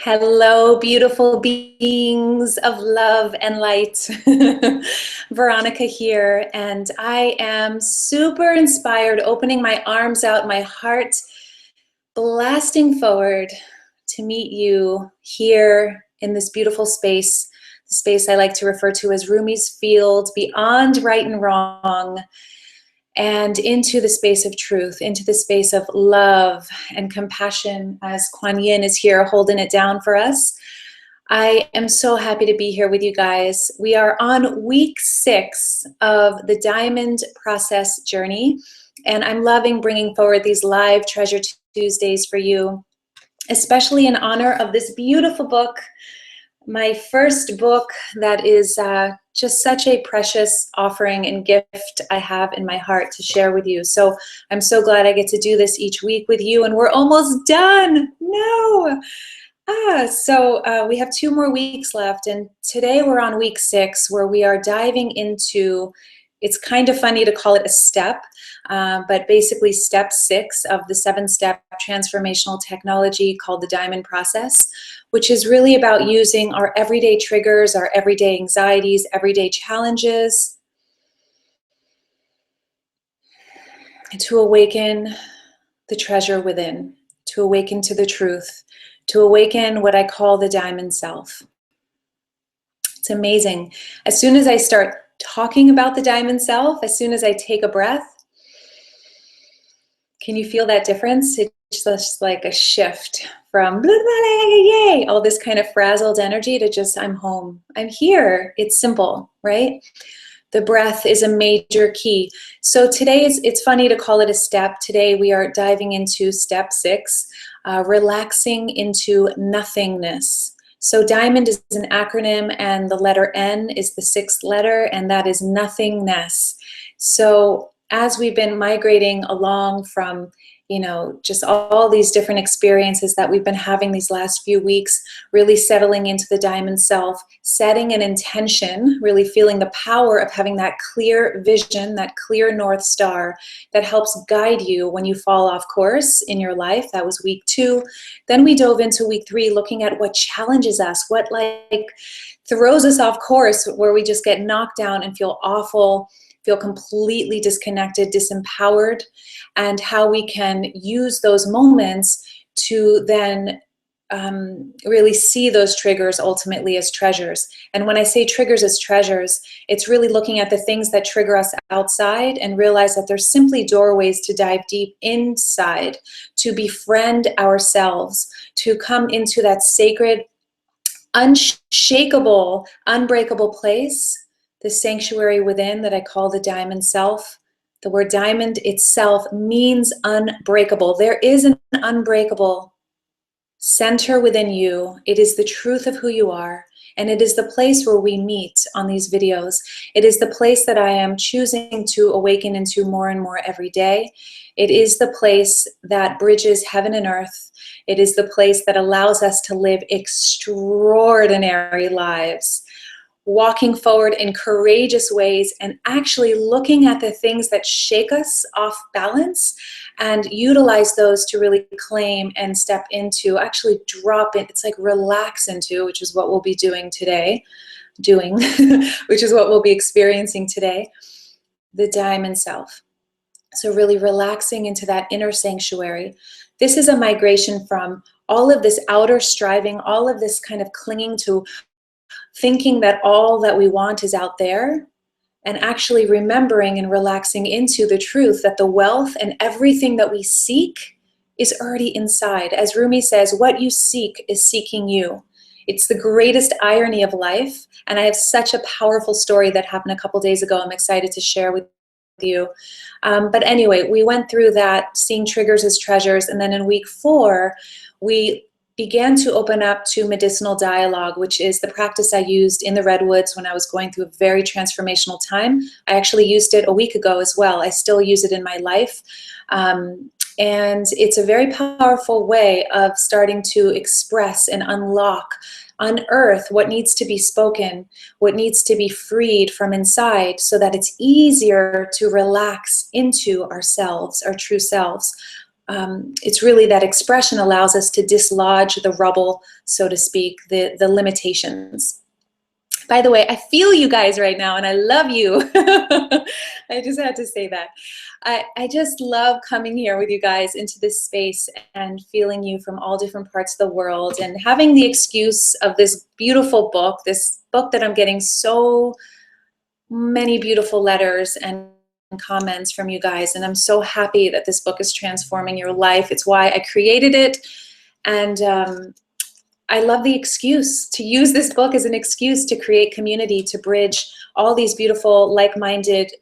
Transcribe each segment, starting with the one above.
Hello, beautiful beings of love and light. Veronica here, and I am super inspired, opening my arms out, my heart blasting forward to meet you here in this beautiful space, the space I like to refer to as Rumi's field, beyond right and wrong, and into the space of truth, into the space of love and compassion, as Kuan Yin is here holding it down for us. I am so happy to be here with you guys. We are on week 6 of the Diamond Process journey, and I'm loving bringing forward these live Treasure Tuesdays for you, especially in honor of this beautiful book, my first book that is just such a precious offering and gift I have in my heart to share with you. So I'm so glad I get to do this each week with you, and we're almost done. No. So we have 2 more weeks left, and today we're on week 6, where we are diving into, it's kind of funny to call it a step, but basically step 6 of the 7-step transformational technology called the Diamond Process, which is really about using our everyday triggers, our everyday anxieties, everyday challenges to awaken the treasure within, to awaken to the truth, to awaken what I call the diamond self. It's amazing. As soon as I start talking about the diamond self, as soon as I take a breath, can you feel that difference? It's just like a shift from blah, blah, blah, yay, all this kind of frazzled energy to just, I'm home, I'm here. It's simple, right? The breath is a major key. So today it's funny to call it a step. Today we are diving into step 6, relaxing into nothingness. So diamond is an acronym, and the letter N is the 6th letter, and that is nothingness. So as we've been migrating along from, just all these different experiences that we've been having these last few weeks, really settling into the diamond self, setting an intention, really feeling the power of having that clear vision, that clear North Star that helps guide you when you fall off course in your life. That was week 2. Then we dove into week 3, looking at what challenges us, what throws us off course, where we just get knocked down and feel awful, feel completely disconnected, disempowered, and how we can use those moments to then really see those triggers ultimately as treasures. And when I say triggers as treasures, it's really looking at the things that trigger us outside and realize that they're simply doorways to dive deep inside, to befriend ourselves, to come into that sacred, unshakable, unbreakable place, the sanctuary within that I call the diamond self. The word diamond itself means unbreakable. There is an unbreakable center within you. It is the truth of who you are, and it is the place where we meet on these videos. It is the place that I am choosing to awaken into more and more every day. It is the place that bridges heaven and earth. It is the place that allows us to live extraordinary lives, walking forward in courageous ways and actually looking at the things that shake us off balance and utilize those to really claim and step into, actually drop it. It's like relax into, which is what we'll be doing today, which is what we'll be experiencing today, the diamond self. So really relaxing into that inner sanctuary. This is a migration from all of this outer striving, all of this kind of clinging to thinking that all that we want is out there, and actually remembering and relaxing into the truth that the wealth and everything that we seek is already inside. As Rumi says, what you seek is seeking you. It's the greatest irony of life, and I have such a powerful story that happened a couple days ago I'm excited to share with you. But anyway, we went through that, seeing triggers as treasures, and then in week 4, we began to open up to medicinal dialogue, which is the practice I used in the Redwoods when I was going through a very transformational time. I actually used it a week ago as well. I still use it in my life. And it's a very powerful way of starting to express and unlock, unearth what needs to be spoken, what needs to be freed from inside, so that it's easier to relax into ourselves, our true selves. it's really that expression allows us to dislodge the rubble, so to speak, the limitations. By the way, I feel you guys right now, and I love you. I just had to say that. I just love coming here with you guys into this space and feeling you from all different parts of the world, and having the excuse of this beautiful book, this book that I'm getting so many beautiful letters and comments from you guys. And I'm so happy that this book is transforming your life. It's why I created it. And I love the excuse to use this book as an excuse to create community, to bridge all these beautiful, like-minded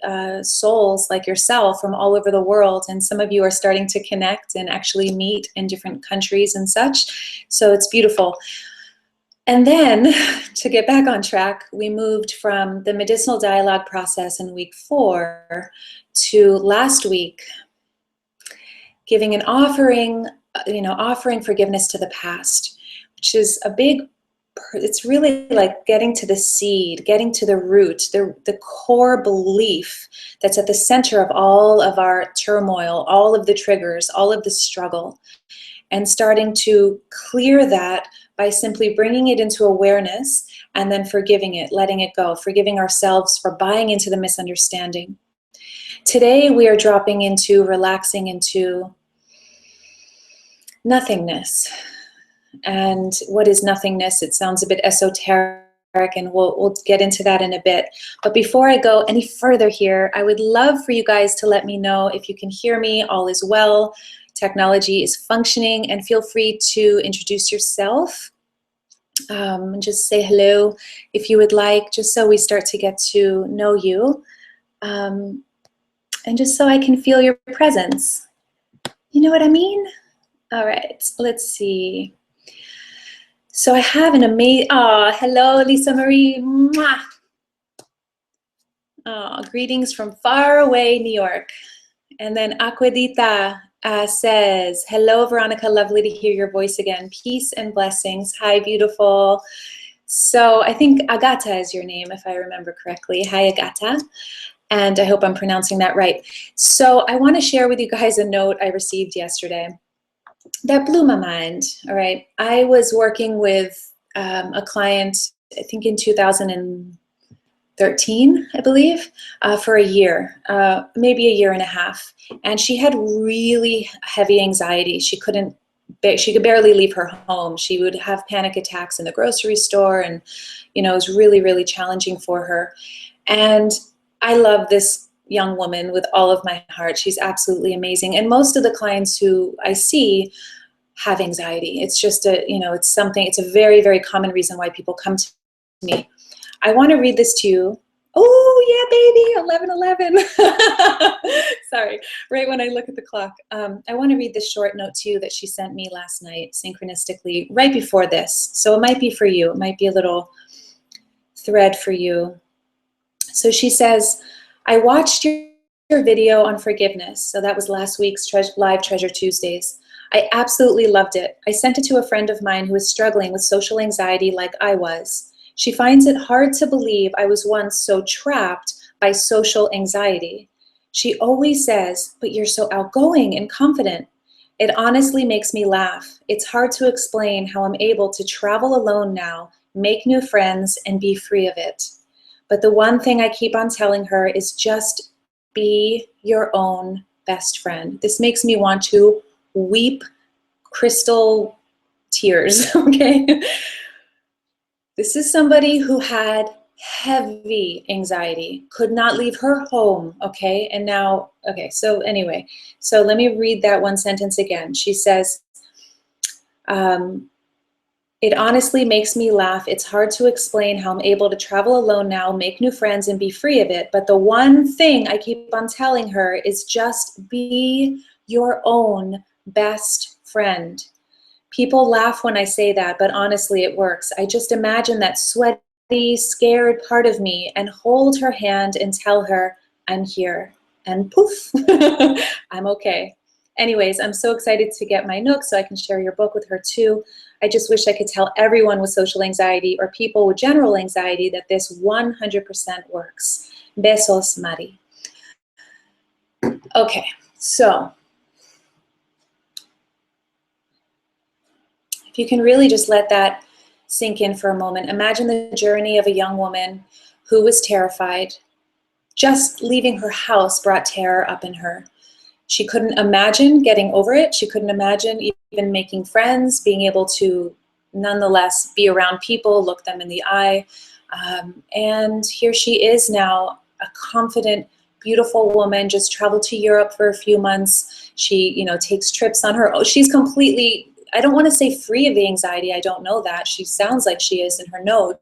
souls like yourself from all over the world. And some of you are starting to connect and actually meet in different countries and such. So it's beautiful. And then, to get back on track, we moved from the medicinal dialogue process in week 4 to last week, giving an offering, offering forgiveness to the past, which is a big, it's really like getting to the seed, getting to the root, the core belief that's at the center of all of our turmoil, all of the triggers, all of the struggle, and starting to clear that by simply bringing it into awareness and then forgiving it, letting it go, forgiving ourselves for buying into the misunderstanding. Today we are dropping into, relaxing into nothingness. And what is nothingness? It sounds a bit esoteric, and we'll get into that in a bit. But before I go any further here, I would love for you guys to let me know if you can hear me, all is well, technology is functioning, and feel free to introduce yourself. Just say hello if you would like, just so we start to get to know you, and just so I can feel your presence. You know what I mean? All right, let's see. So I have an amazing, hello, Lisa Marie. Mwah. Greetings from far away, New York. And then Aquedita says, hello, Veronica, lovely to hear your voice again. Peace and blessings. Hi, beautiful. So I think Agata is your name, if I remember correctly. Hi, Agata. And I hope I'm pronouncing that right. So I want to share with you guys a note I received yesterday that blew my mind. All right. I was working with a client, I think in 2013, I believe, for a year, maybe a year and a half. And she had really heavy anxiety. She could barely leave her home. She would have panic attacks in the grocery store, and, it was really, really challenging for her. And I love this young woman with all of my heart. She's absolutely amazing. And most of the clients who I see have anxiety. It's just it's a very, very common reason why people come to me. I want to read this to you. Oh, yeah, baby, 11:11. Sorry, right when I look at the clock. I want to read this short note to you that she sent me last night, synchronistically, right before this. So it might be for you. It might be a little thread for you. So she says, I watched your video on forgiveness. So that was last week's live Treasure Tuesdays. I absolutely loved it. I sent it to a friend of mine who is struggling with social anxiety like I was. She finds it hard to believe I was once so trapped by social anxiety. She always says, but you're so outgoing and confident. It honestly makes me laugh. It's hard to explain how I'm able to travel alone now, make new friends, and be free of it. But the one thing I keep on telling her is just be your own best friend. This makes me want to weep crystal tears, okay? This is somebody who had heavy anxiety, could not leave her home, okay? And now, okay, so anyway, so let me read that one sentence again. She says, it honestly makes me laugh. It's hard to explain how I'm able to travel alone now, make new friends, and be free of it. But the one thing I keep on telling her is just be your own best friend. People laugh when I say that, but honestly, it works. I just imagine that sweaty, scared part of me and hold her hand and tell her, I'm here. And poof, I'm okay. Anyways, I'm so excited to get my Nook so I can share your book with her too. I just wish I could tell everyone with social anxiety or people with general anxiety that this 100% works. Besos, Mari. Okay, so If you can really just let that sink in for a moment, imagine the journey of a young woman who was terrified. Just leaving her house brought terror up in her. She couldn't imagine getting over it. She couldn't imagine even making friends, being able to nonetheless be around people, look them in the eye. And here she is now, a confident, beautiful woman, just traveled to Europe for a few months. She, takes trips on her own. She's completely, I don't want to say free of the anxiety. I don't know that. She sounds like she is in her note.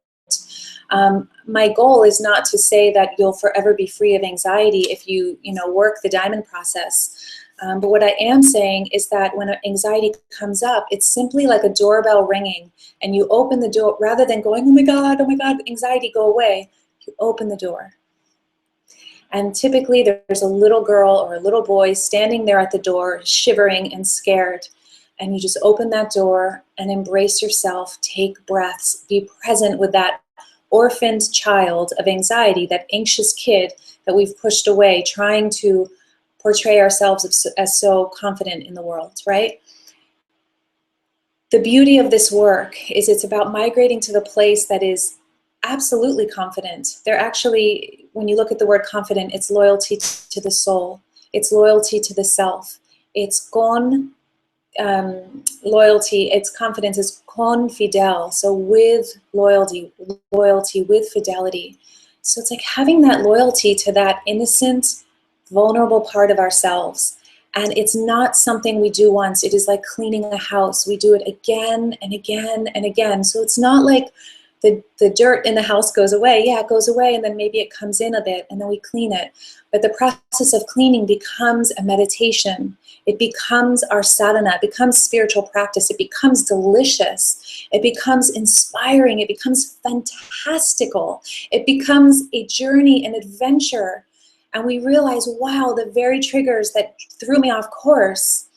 My goal is not to say that you'll forever be free of anxiety if you, work the diamond process. But what I am saying is that when anxiety comes up, it's simply like a doorbell ringing, and you open the door rather than going, oh my God, anxiety, go away. You open the door. And typically there's a little girl or a little boy standing there at the door, shivering and scared. And you just open that door and embrace yourself, take breaths, be present with that orphaned child of anxiety, that anxious kid that we've pushed away, trying to portray ourselves as so confident in the world, right? The beauty of this work is it's about migrating to the place that is absolutely confident. They're actually, when you look at the word confident, it's loyalty to the soul. It's loyalty to the self. It's loyalty, its confidence is confidel, so with loyalty with fidelity. So it's like having that loyalty to that innocent, vulnerable part of ourselves. And it's not something we do once. It is like cleaning a house. We do it again and again and again. So it's not like the dirt in the house goes away. Yeah, it goes away, and then maybe it comes in a bit, and then we clean it. But the process of cleaning becomes a meditation. It becomes our sadhana. It becomes spiritual practice. It becomes delicious. It becomes inspiring. It becomes fantastical. It becomes a journey, an adventure. And we realize, wow, the very triggers that threw me off course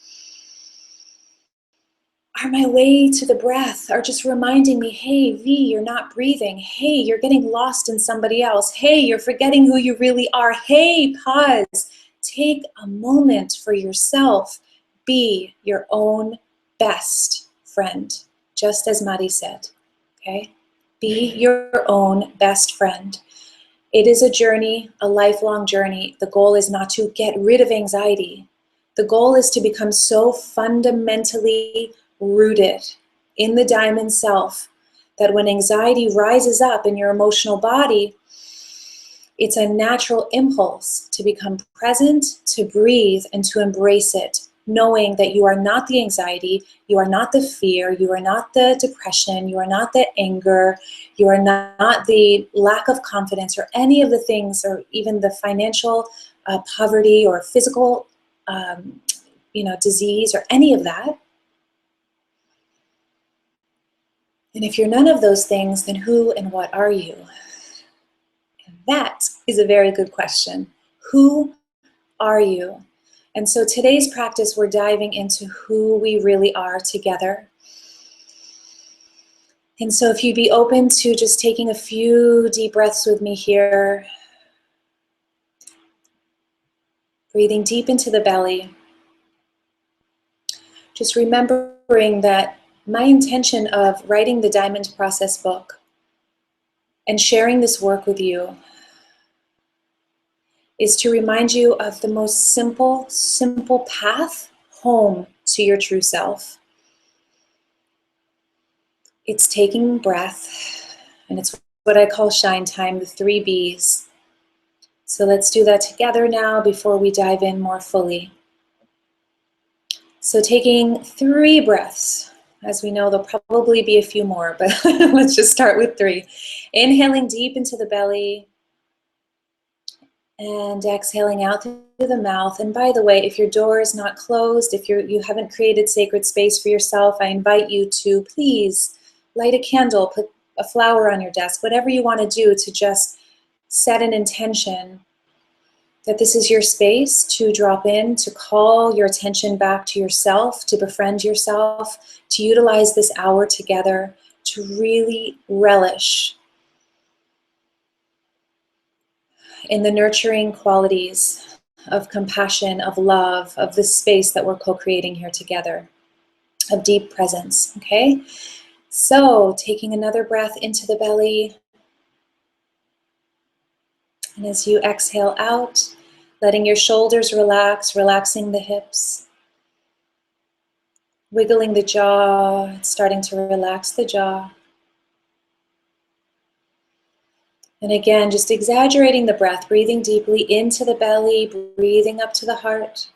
are my way to the breath, are just reminding me, hey, V, you're not breathing. Hey, you're getting lost in somebody else. Hey, you're forgetting who you really are. Hey, pause. Take a moment for yourself. Be your own best friend, just as Mari said, okay? Be your own best friend. It is a journey, a lifelong journey. The goal is not to get rid of anxiety. The goal is to become so fundamentally rooted in the diamond self that when anxiety rises up in your emotional body, it's a natural impulse to become present, to breathe, and to embrace it, knowing that you are not the anxiety, you are not the fear, you are not the depression, you are not the anger, you are not the lack of confidence or any of the things, or even the financial poverty or physical disease or any of that. And if you're none of those things, then who and what are you? And that is a very good question. Who are you? And so today's practice, we're diving into who we really are together. And so if you'd be open to just taking a few deep breaths with me here, breathing deep into the belly, just remembering that my intention of writing the Diamond Process book and sharing this work with you is to remind you of the most simple path home to your true self. It's taking breath, and it's what I call shine time, the 3 B's. So let's do that together now before we dive in more fully. So taking 3 breaths. As we know, there'll probably be a few more, but let's just start with 3. Inhaling deep into the belly and exhaling out through the mouth. And by the way, if your door is not closed, if you haven't created sacred space for yourself, I invite you to please light a candle, put a flower on your desk, whatever you want to do to just set an intention that this is your space to drop in, to call your attention back to yourself, to befriend yourself, to utilize this hour together, to really relish in the nurturing qualities of compassion, of love, of the space that we're co-creating here together. of deep presence, okay? So taking another breath into the belly, and as you exhale out, letting your shoulders relax, relaxing the hips, wiggling the jaw, starting to relax the jaw. And again, just exaggerating the breath, breathing deeply into the belly, breathing up to the heart.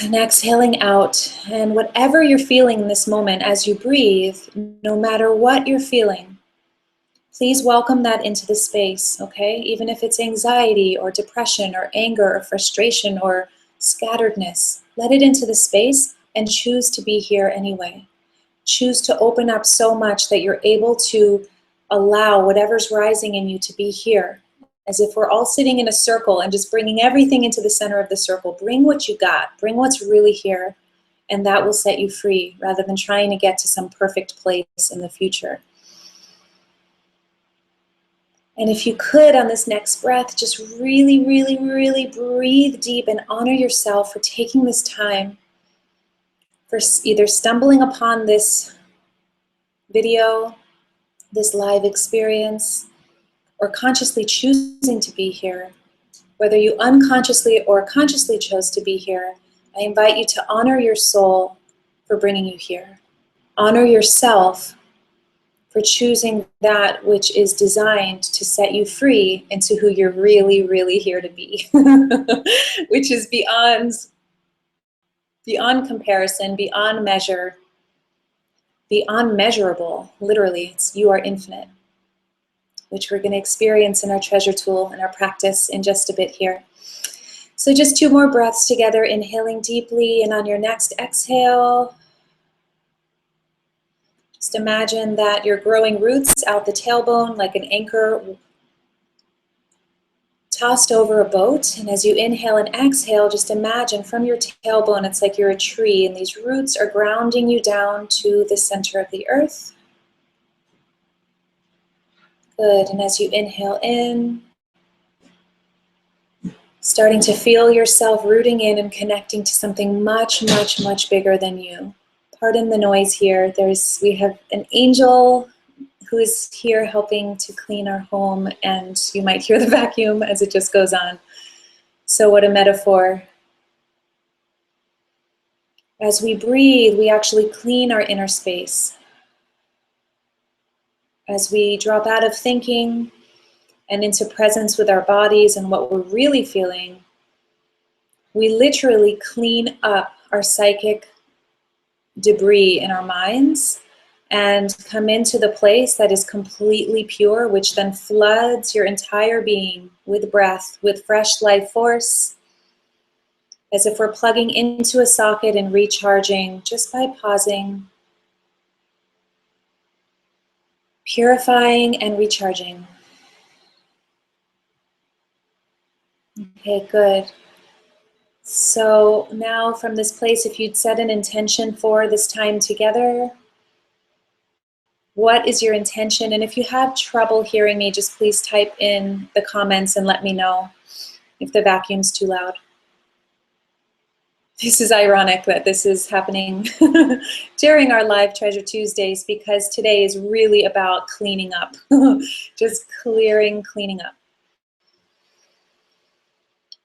And exhaling out. And whatever you're feeling in this moment as you breathe, no matter what you're feeling, please welcome that into the space, okay? Even if it's anxiety or depression or anger or frustration or scatteredness, let it into the space and choose to be here anyway. Choose to open up so much that you're able to allow whatever's rising in you to be here. As if we're all sitting in a circle and just bringing everything into the center of the circle. Bring what you got, bring what's really here, and that will set you free rather than trying to get to some perfect place in the future. And if you could, on this next breath, just really, really, really breathe deep and honor yourself for taking this time, for either stumbling upon this video, this live experience, or consciously choosing to be here. Whether you unconsciously or consciously chose to be here, I invite you to honor your soul for bringing you here. Honor yourself for choosing that which is designed to set you free into who you're really, really here to be, which is beyond comparison, beyond measure, beyond measurable. Literally, you are infinite, which we're going to experience in our treasure tool and our practice in just a bit here. So just 2 more breaths together, inhaling deeply, and on your next exhale, just imagine that you're growing roots out the tailbone like an anchor tossed over a boat. And as you inhale and exhale, just imagine from your tailbone, it's like you're a tree, and these roots are grounding you down to the center of the earth. Good, and as you inhale in, starting to feel yourself rooting in and connecting to something much, much, much bigger than you. Pardon the noise here. We have an angel who is here helping to clean our home, and you might hear the vacuum as it just goes on. So what a metaphor. As we breathe, we actually clean our inner space. As we drop out of thinking and into presence with our bodies and what we're really feeling, we literally clean up our psychic debris in our minds and come into the place that is completely pure, which then floods your entire being with breath, with fresh life force, as if we're plugging into a socket and recharging just by pausing, purifying and recharging. Okay, good. So now from this place, if you'd set an intention for this time together, what is your intention? And if you have trouble hearing me, just please type in the comments and let me know if the vacuum's too loud. This is ironic that this is happening during our live Treasure Tuesdays, because today is really about cleaning up, just cleaning up.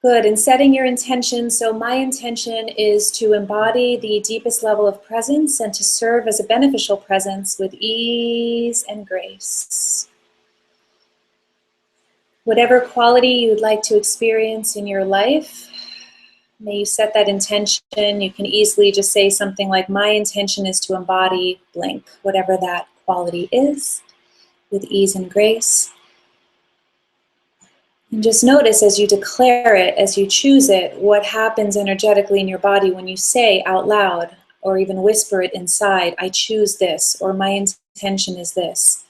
Good, and setting your intention. So my intention is to embody the deepest level of presence and to serve as a beneficial presence with ease and grace. Whatever quality you would like to experience in your life, may you set that intention. You can easily just say something like, my intention is to embody blank, whatever that quality is, with ease and grace. And just notice as you declare it, as you choose it, what happens energetically in your body when you say out loud or even whisper it inside, I choose this, or my intention is this.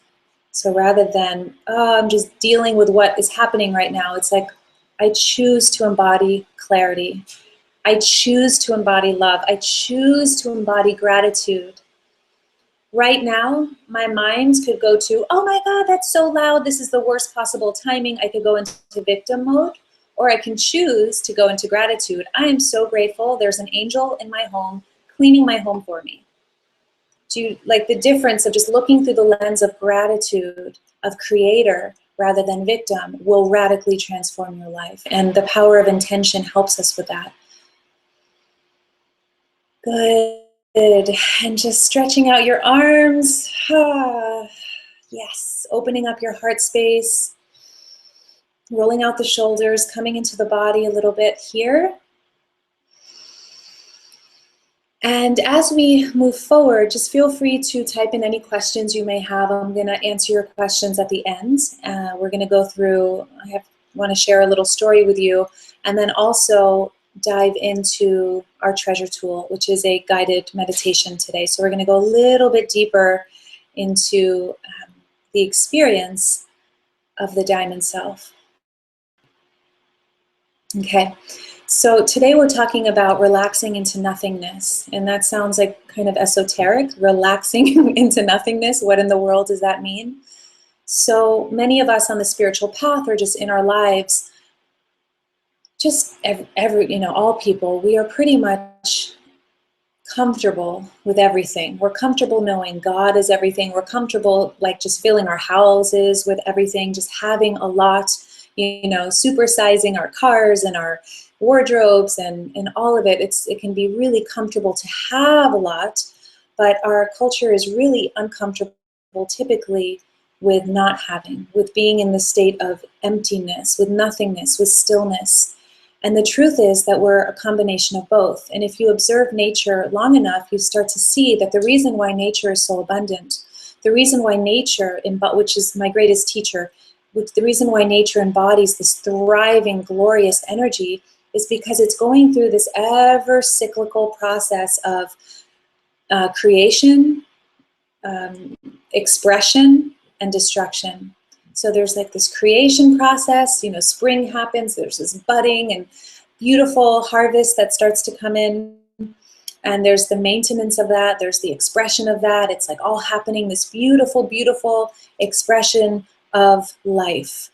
So rather than, oh, I'm just dealing with what is happening right now, it's like, I choose to embody clarity. I choose to embody love. I choose to embody gratitude. Right now, my mind could go to, oh my God, that's so loud. This is the worst possible timing. I could go into victim mode, or I can choose to go into gratitude. I am so grateful there's an angel in my home cleaning my home for me. Do you like the difference of just looking through the lens of gratitude, of creator rather than victim, will radically transform your life. And the power of intention helps us with that. Good. And just stretching out your arms. Yes. Opening up your heart space. Rolling out the shoulders, coming into the body a little bit here. And as we move forward, just feel free to type in any questions you may have. I'm going to answer your questions at the end. We're going to go through, want to share a little story with you, and then also dive into our treasure tool, which is a guided meditation today. So we're going to go a little bit deeper into the experience of the diamond self. Okay. So today we're talking about relaxing into nothingness, and that sounds like kind of esoteric, relaxing into nothingness. What in the world does that mean? So many of us on the spiritual path or just in our lives, just all people, we are pretty much comfortable with everything. We're comfortable knowing God is everything. We're comfortable like just filling our houses with everything, just having a lot, supersizing our cars and our wardrobes and all of it. It can be really comfortable to have a lot, but our culture is really uncomfortable typically with not having, with being in the state of emptiness, with nothingness, with stillness. And the truth is that we're a combination of both. And if you observe nature long enough, you start to see that the reason why nature is so abundant, the reason why nature, which is my greatest teacher, the reason why nature embodies this thriving, glorious energy is because it's going through this ever cyclical process of creation, expression, and destruction. So there's like this creation process, spring happens, there's this budding and beautiful harvest that starts to come in. And there's the maintenance of that, there's the expression of that. It's like all happening, this beautiful, beautiful expression of life,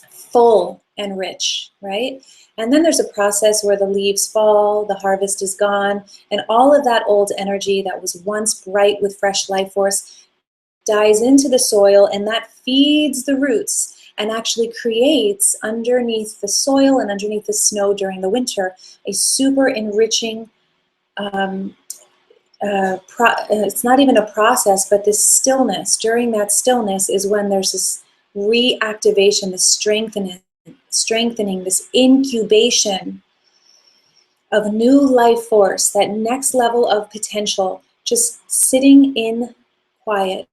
full and rich, right? And then there's a process where the leaves fall, the harvest is gone, and all of that old energy that was once bright with fresh life force dies into the soil, and that feeds the roots and actually creates underneath the soil and underneath the snow during the winter a super enriching, it's not even a process, but this stillness. During that stillness is when there's this reactivation, this strengthening, this incubation of new life force, that next level of potential, just sitting in quiet,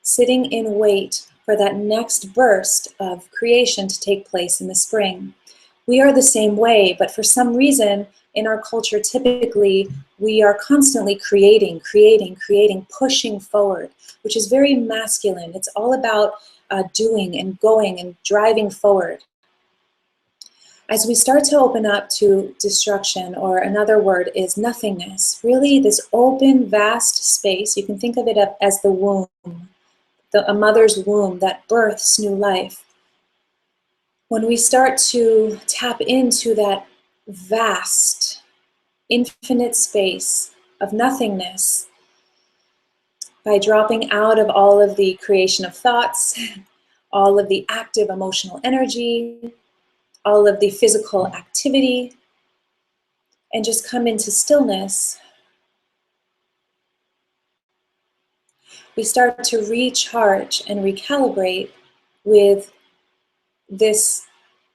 sitting in wait for that next burst of creation to take place in the spring. We are the same way, but for some reason in our culture, typically we are constantly creating, pushing forward, which is very masculine. It's all about doing and going and driving forward. As we start to open up to destruction, or another word is nothingness, really this open, vast space, you can think of it as the womb, a mother's womb that births new life. When we start to tap into that vast, infinite space of nothingness by dropping out of all of the creation of thoughts, all of the active emotional energy, all of the physical activity, and just come into stillness, we start to recharge and recalibrate with this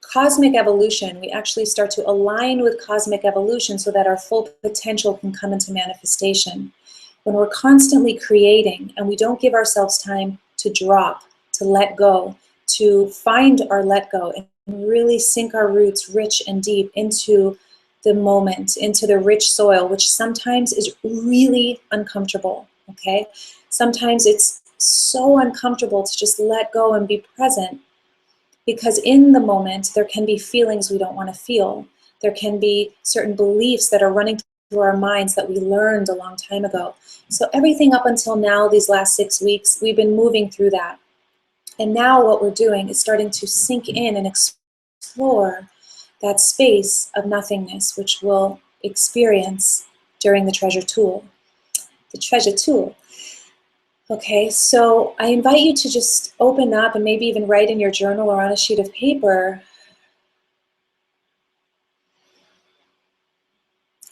cosmic evolution. We actually start to align with cosmic evolution so that our full potential can come into manifestation. When we're constantly creating and we don't give ourselves time to drop, to let go, to find our let go and really sink our roots rich and deep into the moment, into the rich soil, which sometimes is really uncomfortable, okay? Sometimes it's so uncomfortable to just let go and be present, because in the moment there can be feelings we don't want to feel. There can be certain beliefs that are running through our minds that we learned a long time ago. So everything up until now, these last 6 weeks, we've been moving through that. And now what we're doing is starting to sink in and explore that space of nothingness, which we'll experience during the treasure tool. The treasure tool. Okay, so I invite you to just open up and maybe even write in your journal or on a sheet of paper.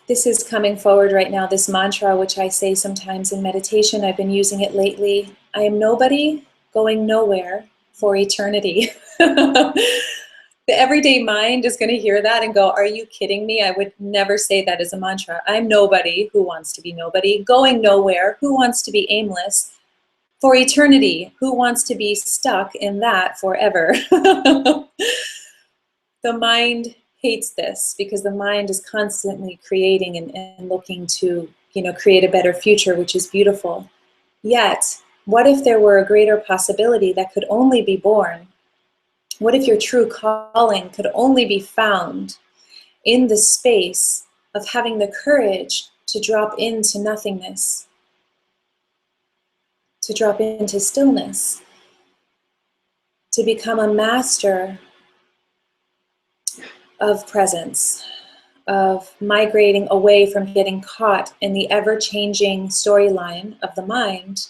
This is coming forward right now, this mantra, which I say sometimes in meditation. I've been using it lately. I am nobody going nowhere for eternity. The everyday mind is going to hear that and go, are you kidding me? I would never say that as a mantra. I'm nobody who wants to be nobody, going nowhere, who wants to be aimless, for eternity, who wants to be stuck in that forever. The mind hates this because the mind is constantly creating and looking to, create a better future, which is beautiful. Yet, what if there were a greater possibility that could only be born? What if your true calling could only be found in the space of having the courage to drop into nothingness, to drop into stillness, to become a master of presence, of migrating away from getting caught in the ever-changing storyline of the mind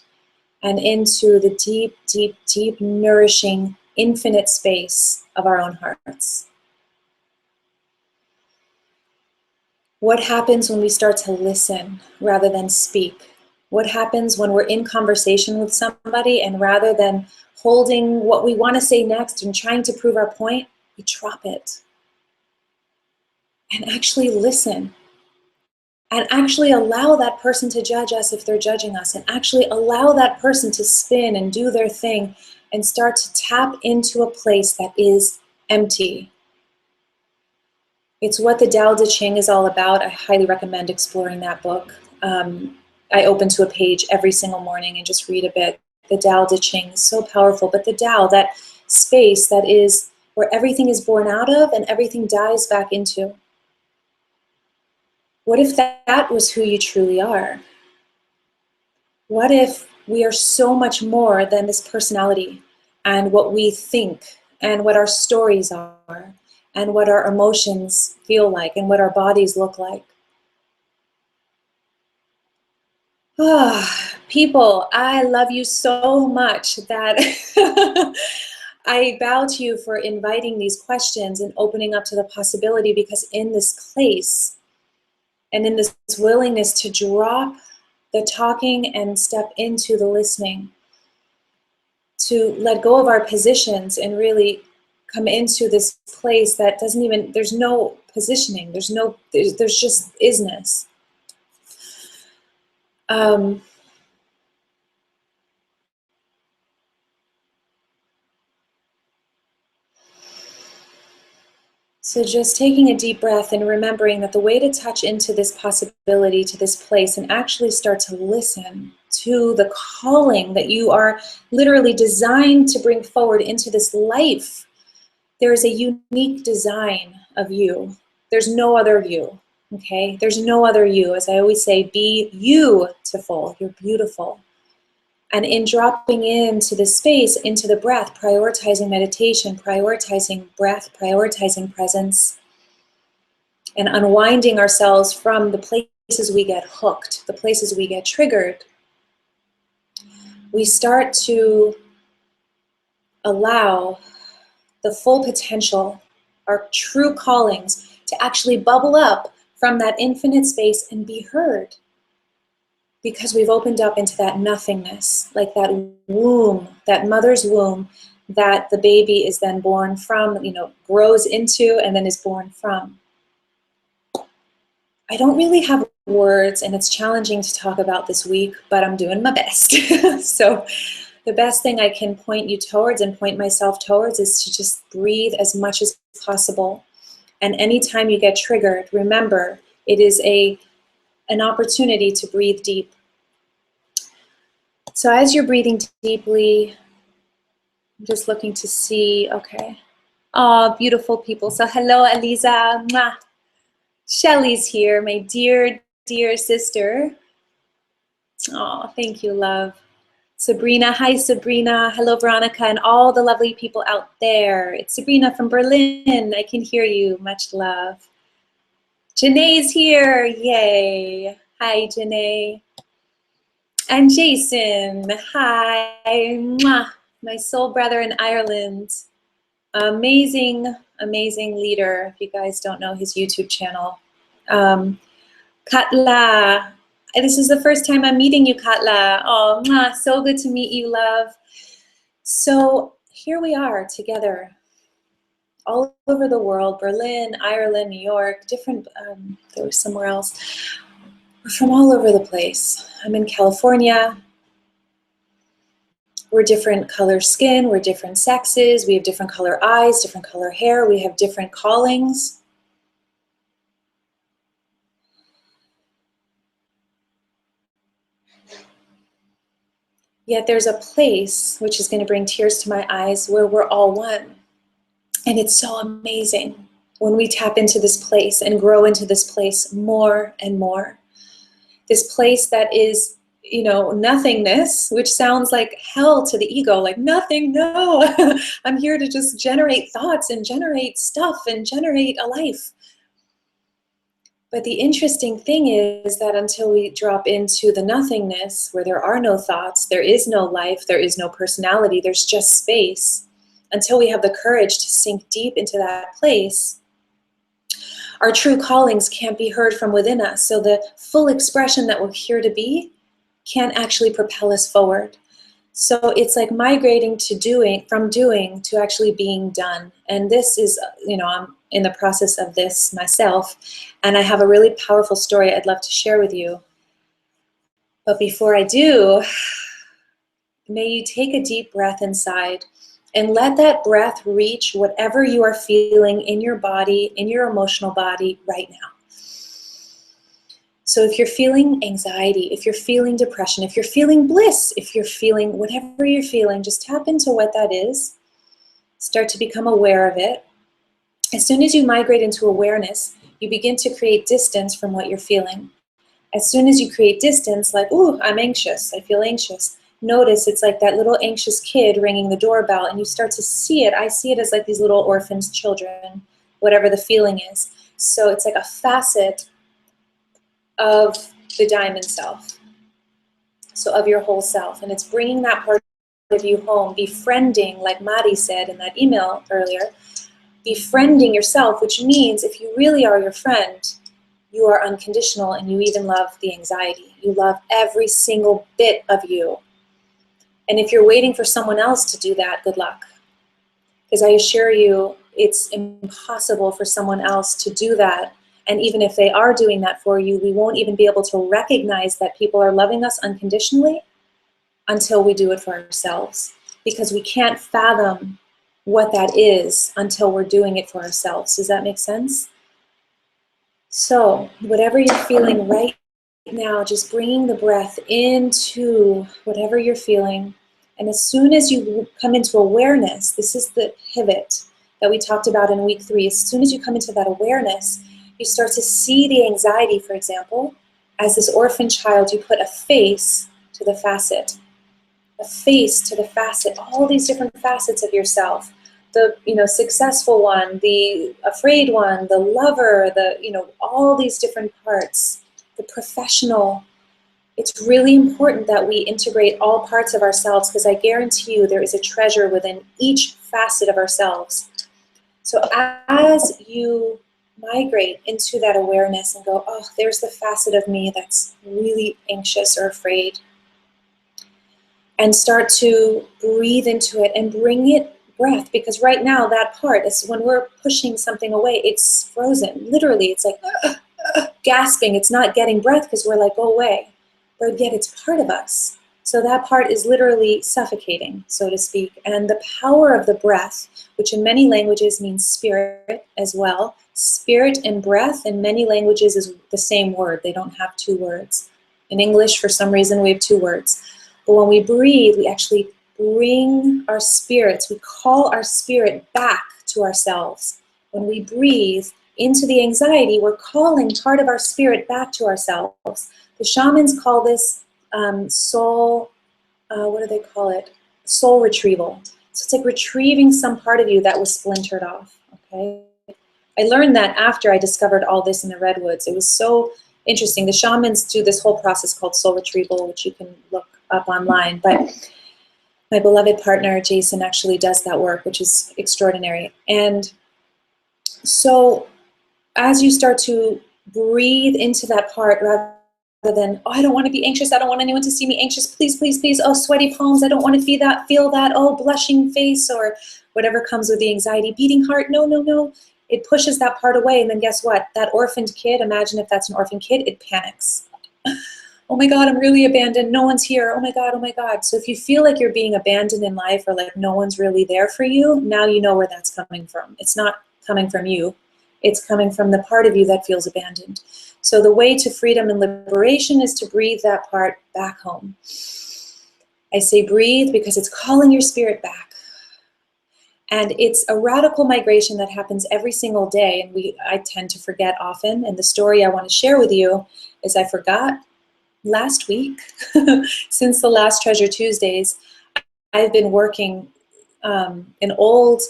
and into the deep, deep, deep, nourishing, infinite space of our own hearts. What happens when we start to listen rather than speak? What happens when we're in conversation with somebody and rather than holding what we want to say next and trying to prove our point, we drop it and actually listen and actually allow that person to judge us if they're judging us, and actually allow that person to spin and do their thing and start to tap into a place that is empty. It's what the Tao Te Ching is all about. I highly recommend exploring that book. I open to a page every single morning and just read a bit. The Tao Te Ching is so powerful, but the Tao, that space that is where everything is born out of and everything dies back into. What if that was who you truly are? What if we are so much more than this personality and what we think and what our stories are and what our emotions feel like and what our bodies look like? People, I love you so much that I bow to you for inviting these questions and opening up to the possibility, because in this place and in this willingness to drop the talking and step into the listening, to let go of our positions and really come into this place that doesn't even, there's no positioning, there's just isness. So just taking a deep breath and remembering that the way to touch into this possibility, to this place, and actually start to listen to the calling that you are literally designed to bring forward into this life. There is a unique design of you. There's no other you, okay? There's no other you. As I always say, be you-tiful. You're beautiful. And in dropping into the space, into the breath, prioritizing meditation, prioritizing breath, prioritizing presence, and unwinding ourselves from the places we get hooked, the places we get triggered, we start to allow the full potential, our true callings, to actually bubble up from that infinite space and be heard. Because we've opened up into that nothingness, like that womb, that mother's womb that the baby is then born from, grows into and then is born from. I don't really have words, and it's challenging to talk about this week, but I'm doing my best. So the best thing I can point you towards and point myself towards is to just breathe as much as possible. And anytime you get triggered, remember, it is an opportunity to breathe deep. So as you're breathing deeply, I'm just looking to see, okay. Oh, beautiful people. So hello, Eliza. Mwah. Shelly's here, my dear, dear sister. Oh, thank you, love. Sabrina, hi Sabrina. Hello Veronica and all the lovely people out there. It's Sabrina from Berlin. I can hear you. Much love. Janae's here. Yay. Hi Janae. And Jason. Hi. Mwah. My soul brother in Ireland. Amazing, amazing leader. If you guys don't know his YouTube channel. Katla. This is the first time I'm meeting you, Katla. Oh, mwah, so good to meet you, love. So here we are together, all over the world, Berlin, Ireland, New York, different, there was somewhere else. We're from all over the place. I'm in California. We're different color skin, we're different sexes, we have different color eyes, different color hair, we have different callings. Yet there's a place, which is going to bring tears to my eyes, where we're all one. And it's so amazing when we tap into this place and grow into this place more and more. This place that is, you know, nothingness, which sounds like hell to the ego, like nothing, no. I'm here to just generate thoughts and generate stuff and generate a life. But the interesting thing is that until we drop into the nothingness, where there are no thoughts, there is no life, there is no personality, there's just space, until we have the courage to sink deep into that place, our true callings can't be heard from within us. So the full expression that we're here to be can't actually propel us forward. So it's like migrating to doing, from doing to actually being done. And this is, you know, I'm in the process of this myself, and I have a really powerful story I'd love to share with you. But before I do, may you take a deep breath inside and let that breath reach whatever you are feeling in your body, in your emotional body right now. So if you're feeling anxiety, if you're feeling depression, if you're feeling bliss, if you're feeling whatever you're feeling, just tap into what that is. Start to become aware of it. As soon as you migrate into awareness, you begin to create distance from what you're feeling. As soon as you create distance, like, ooh, I'm anxious, I feel anxious. Notice it's like that little anxious kid ringing the doorbell, and you start to see it. I see it as like these little orphans, children, whatever the feeling is. So it's like a facet of the diamond self, so of your whole self, and it's bringing that part of you home, befriending, like Mari said in that email earlier, befriending yourself, which means if you really are your friend, you are unconditional, and you even love the anxiety. You love every single bit of you. And if you're waiting for someone else to do that, good luck. Because I assure you, it's impossible for someone else to do that. And even if they are doing that for you, we won't even be able to recognize that people are loving us unconditionally until we do it for ourselves. Because we can't fathom what that is until we're doing it for ourselves. Does that make sense? So whatever you're feeling right now, just bringing the breath into whatever you're feeling. And as soon as you come into awareness, this is the pivot that we talked about in week 3. As soon as you come into that awareness, you start to see the anxiety, for example, as this orphan child. You put a face to the facet, a face to the facet, all these different facets of yourself. The, you know, successful one, the afraid one, the lover, the, you know, all these different parts, the professional. It's really important that we integrate all parts of ourselves, because I guarantee you there is a treasure within each facet of ourselves. So as you migrate into that awareness and go, oh, there's the facet of me that's really anxious or afraid, and start to breathe into it and bring it breath, because right now that part is when we're pushing something away, it's frozen. Literally, it's like gasping. It's not getting breath because we're like, go away. But yet it's part of us. So that part is literally suffocating, so to speak. And the power of the breath, which in many languages means spirit as well. Spirit and breath in many languages is the same word. They don't have 2 words. In English, for some reason, we have 2 words. But when we breathe, we actually bring our spirits, we call our spirit back to ourselves. When we breathe into the anxiety, we're calling part of our spirit back to ourselves. The shamans call this soul what do they call it? Soul retrieval. So it's like retrieving some part of you that was splintered off, okay? I learned that after I discovered all this in the Redwoods. It was so interesting. The shamans do this whole process called soul retrieval, which you can look up online, but my beloved partner, Jason, actually does that work, which is extraordinary. And so as you start to breathe into that part rather than, oh, I don't want to be anxious, I don't want anyone to see me anxious, please, please, please, oh, sweaty palms, I don't want to feel that, oh, blushing face, or whatever comes with the anxiety, beating heart, no, no, no. It pushes that part away, and then guess what? That orphaned kid, imagine if that's an orphan kid, it panics. Oh my God, I'm really abandoned, no one's here, oh my God, oh my God. So if you feel like you're being abandoned in life, or like no one's really there for you, now you know where that's coming from. It's not coming from you. It's coming from the part of you that feels abandoned. So the way to freedom and liberation is to breathe that part back home. I say breathe because it's calling your spirit back. And it's a radical migration that happens every single day, and I tend to forget often. And the story I want to share with you is I forgot last week, since the last Treasure Tuesdays, I've been working, an old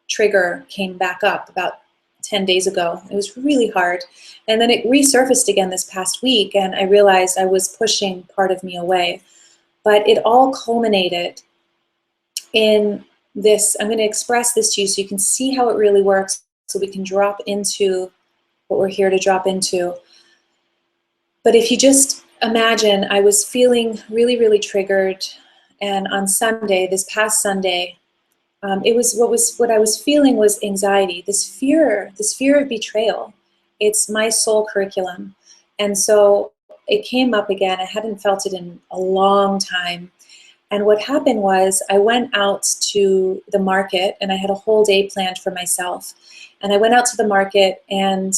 trigger came back up about 10 days ago. It was really hard. And then it resurfaced again this past week, and I realized I was pushing part of me away. But it all culminated in this. I'm going to express this to you so you can see how it really works, so we can drop into what we're here to drop into. But if you just imagine, I was feeling really, really triggered, and on Sunday, this past Sunday, what I was feeling was anxiety, this fear of betrayal. It's my soul curriculum. And so it came up again. I hadn't felt it in a long time. And what happened was I went out to the market, and I had a whole day planned for myself. And I went out to the market, and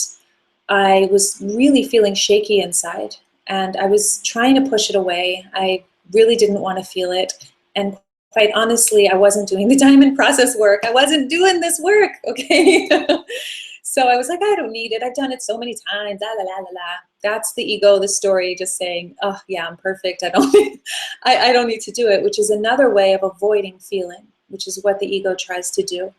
I was really feeling shaky inside. And I was trying to push it away. I really didn't want to feel it. And quite honestly, I wasn't doing the diamond process work. I wasn't doing this work, okay? So I was like, I don't need it. I've done it so many times, la, la, la, la, la. That's the ego, the story, just saying, oh yeah, I'm perfect. I don't need to do it, which is another way of avoiding feeling, which is what the ego tries to do.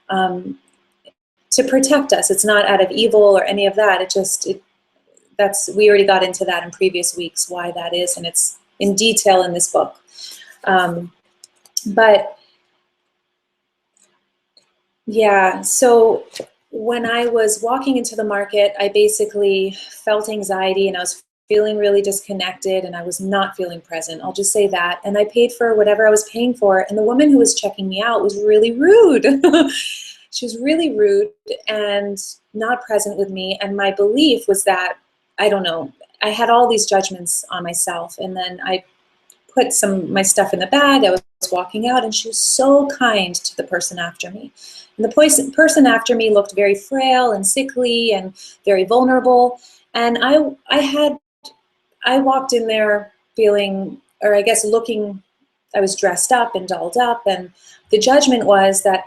To protect us. It's not out of evil or any of that. We already got into that in previous weeks, why that is, and it's in detail in this book. But yeah, so when I was walking into the market, I basically felt anxiety, and I was feeling really disconnected, and I was not feeling present. I'll just say that. And I paid for whatever I was paying for, and the woman who was checking me out was really rude. She was really rude and not present with me. And my belief was that, I don't know, I had all these judgments on myself. And then I put my stuff in the bag. I was walking out, and she was so kind to the person after me. And the person after me looked very frail and sickly and very vulnerable. And I walked in there feeling, or I guess looking, I was dressed up and dolled up. And the judgment was that,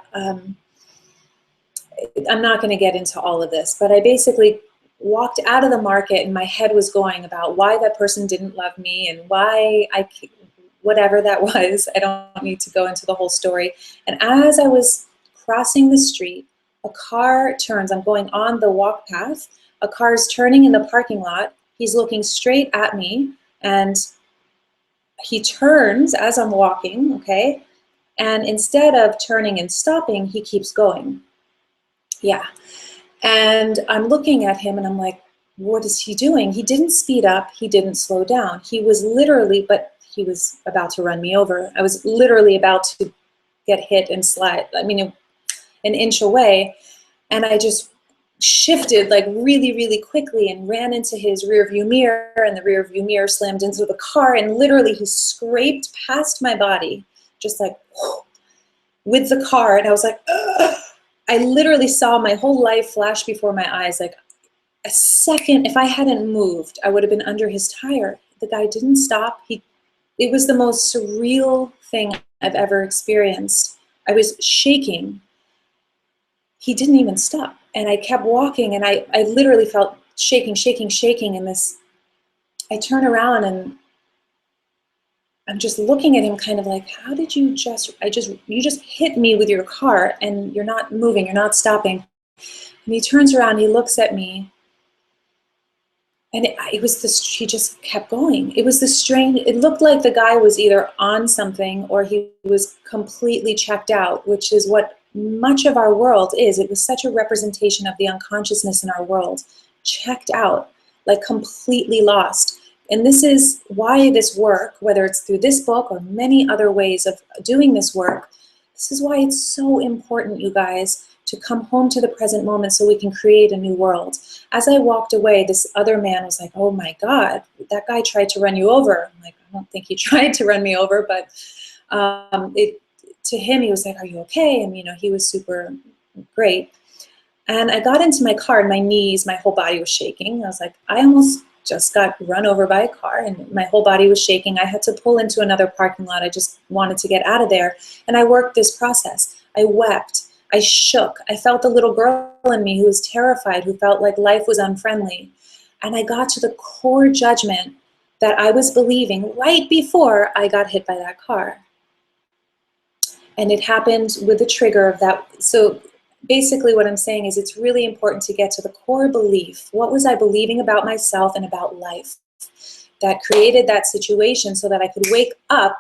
I'm not going to get into all of this, but I basically walked out of the market, and my head was going about why that person didn't love me and why whatever that was. I don't need to go into the whole story. And as I was crossing the street, a car turns. I'm going on the walk path. A car is turning in the parking lot. He's looking straight at me, and he turns as I'm walking, okay? And instead of turning and stopping, he keeps going. Yeah. And I'm looking at him, and I'm like, what is he doing? He didn't speed up. He didn't slow down. He was about to run me over. I was literally about to get hit and slide, an inch away. And I just shifted like really, really quickly and ran into his rear view mirror, and the rear view mirror slammed into the car, and literally he scraped past my body, just like whoosh, with the car. And I was like, ugh. I literally saw my whole life flash before my eyes. Like a second, if I hadn't moved, I would have been under his tire. The guy didn't stop. It was the most surreal thing I've ever experienced. I was shaking. He didn't even stop. And I kept walking, and I literally felt shaking. And I turn around, and I'm just looking at him kind of like, how did you you just hit me with your car and you're not moving, you're not stopping. And he turns around, he looks at me, and it was this, he just kept going. It was this strange, it looked like the guy was either on something or he was completely checked out, which is what much of our world is. It was such a representation of the unconsciousness in our world. Checked out, like completely lost. And this is why this work, whether it's through this book or many other ways of doing this work, this is why it's so important, you guys, to come home to the present moment so we can create a new world. As I walked away, this other man was like, oh my God, that guy tried to run you over. I'm like, I don't think he tried to run me over, but to him, he was like, are you okay? And he was super great. And I got into my car and my knees, my whole body was shaking. I was like, I almost just got run over by a car and my whole body was shaking. I had to pull into another parking lot. I just wanted to get out of there. And I worked this process. I wept. I shook. I felt the little girl in me who was terrified, who felt like life was unfriendly. And I got to the core judgment that I was believing right before I got hit by that car. And it happened with the trigger of that. So basically what I'm saying is it's really important to get to the core belief. What was I believing about myself and about life that created that situation so that I could wake up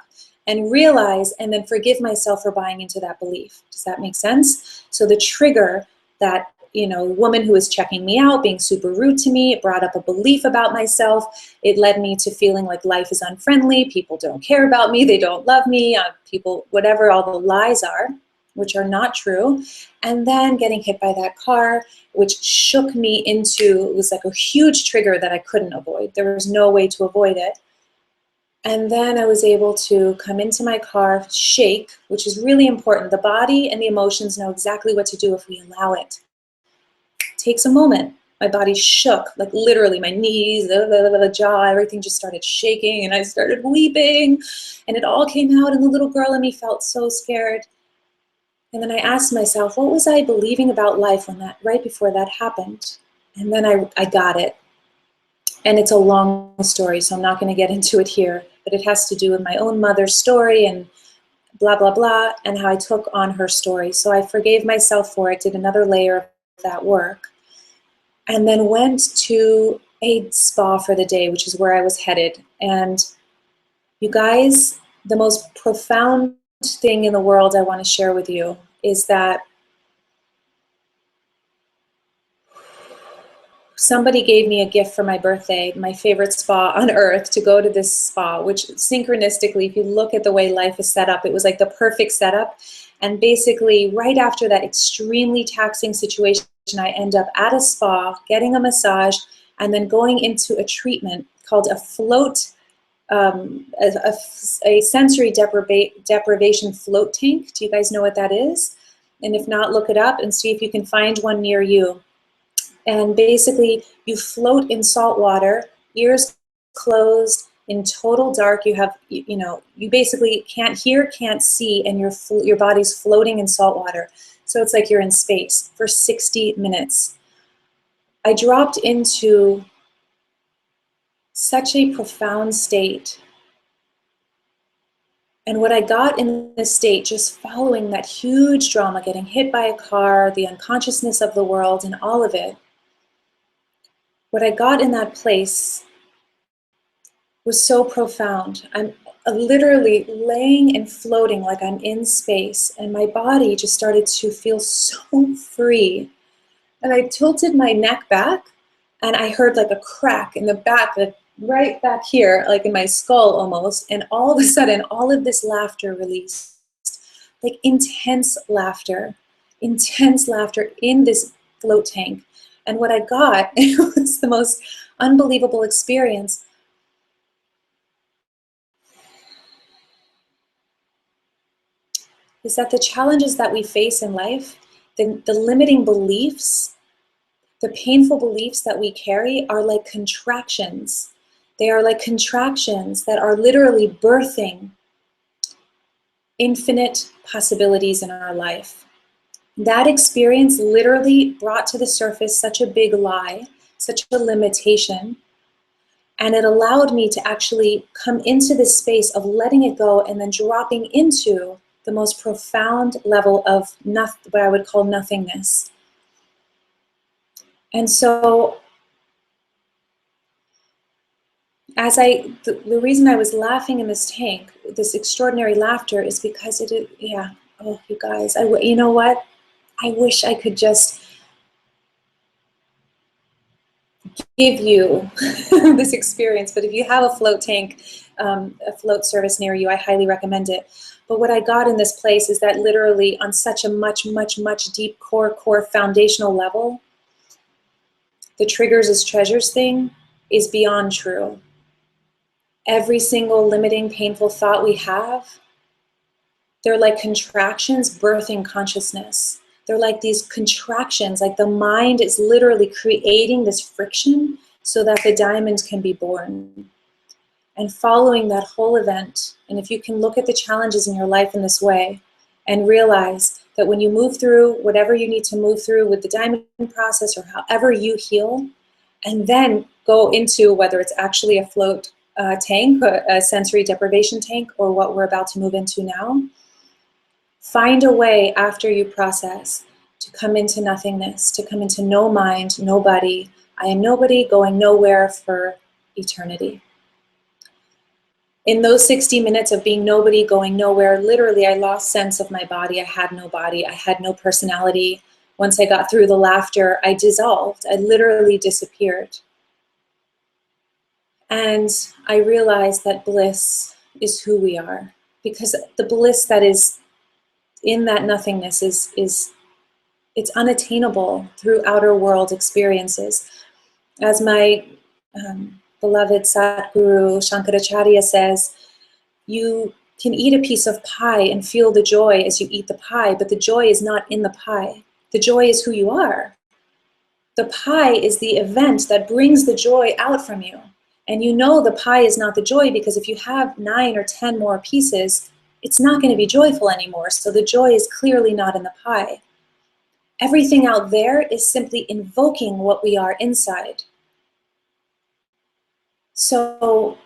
and realize and then forgive myself for buying into that belief. Does that make sense? So the trigger, that woman who was checking me out, being super rude to me, it brought up a belief about myself. It led me to feeling like life is unfriendly, people don't care about me, they don't love me, people, whatever all the lies are, which are not true. And then getting hit by that car, which shook me into, it was like a huge trigger that I couldn't avoid. There was no way to avoid it. And then I was able to come into my car, shake, which is really important. The body and the emotions know exactly what to do if we allow it. It takes a moment. My body shook, like literally my knees, the jaw, everything just started shaking and I started weeping and it all came out and the little girl in me felt so scared. And then I asked myself, what was I believing about life right before that happened? And then I got it. And it's a long story, so I'm not going to get into it here, but it has to do with my own mother's story and blah, blah, blah, and how I took on her story. So I forgave myself for it, did another layer of that work, and then went to a spa for the day, which is where I was headed. And you guys, the most profound thing in the world I want to share with you is that somebody gave me a gift for my birthday, my favorite spa on earth, to go to this spa, which synchronistically, if you look at the way life is set up, it was like the perfect setup. And basically, right after that extremely taxing situation, I end up at a spa, getting a massage, and then going into a treatment called a float, a sensory deprivation float tank. Do you guys know what that is? And if not, look it up and see if you can find one near you. And basically, you float in salt water, ears closed, in total dark. You have, you basically can't hear, can't see, and your body's floating in salt water. So it's like you're in space for 60 minutes. I dropped into such a profound state. And what I got in this state, just following that huge drama, getting hit by a car, the unconsciousness of the world, and all of it, what I got in that place was so profound. I'm literally laying and floating like I'm in space, and my body just started to feel so free. And I tilted my neck back, and I heard like a crack in the back, like right back here, like in my skull almost, and all of a sudden, all of this laughter released. Like intense laughter in this float tank. And what I got, it was the most unbelievable experience. Is that the challenges that we face in life, the limiting beliefs, the painful beliefs that we carry are like contractions. They are like contractions that are literally birthing infinite possibilities in our life. That experience literally brought to the surface such a big lie, such a limitation, And it allowed me to actually come into this space of letting it go and then dropping into the most profound level of what I would call nothingness. And so the reason I was laughing in this tank, this extraordinary laughter, is because yeah, oh, you guys, you know what? I wish I could just give you this experience, but if you have a float tank, a float service near you, I highly recommend it. But what I got in this place is that literally on such a much deep core foundational level, the triggers as treasures thing is beyond true. Every single limiting, painful thought we have, they're like contractions birthing consciousness. They're like these contractions, like the mind is literally creating this friction so that the diamond can be born. And following that whole event, and if you can look at the challenges in your life in this way and realize that when you move through whatever you need to move through with the diamond process or however you heal, and then go into whether it's actually a float tank, a sensory deprivation tank, or what we're about to move into now, find a way after you process to come into nothingness, to come into no mind, no body. I am nobody, going nowhere for eternity. In those 60 minutes of being nobody, going nowhere, literally I lost sense of my body. I had no body. I had no personality. Once I got through the laughter, I dissolved. I literally disappeared. And I realized that bliss is who we are, because the bliss that is in that nothingness it's unattainable through outer world experiences. As my beloved Satguru Shankaracharya says, you can eat a piece of pie and feel the joy as you eat the pie, but the joy is not in the pie. The joy is who you are. The pie is the event that brings the joy out from you. And you know the pie is not the joy because if you have 9 or 10 more pieces, it's not going to be joyful anymore. So the joy is clearly not in the pie. Everything out there is simply invoking what we are inside. So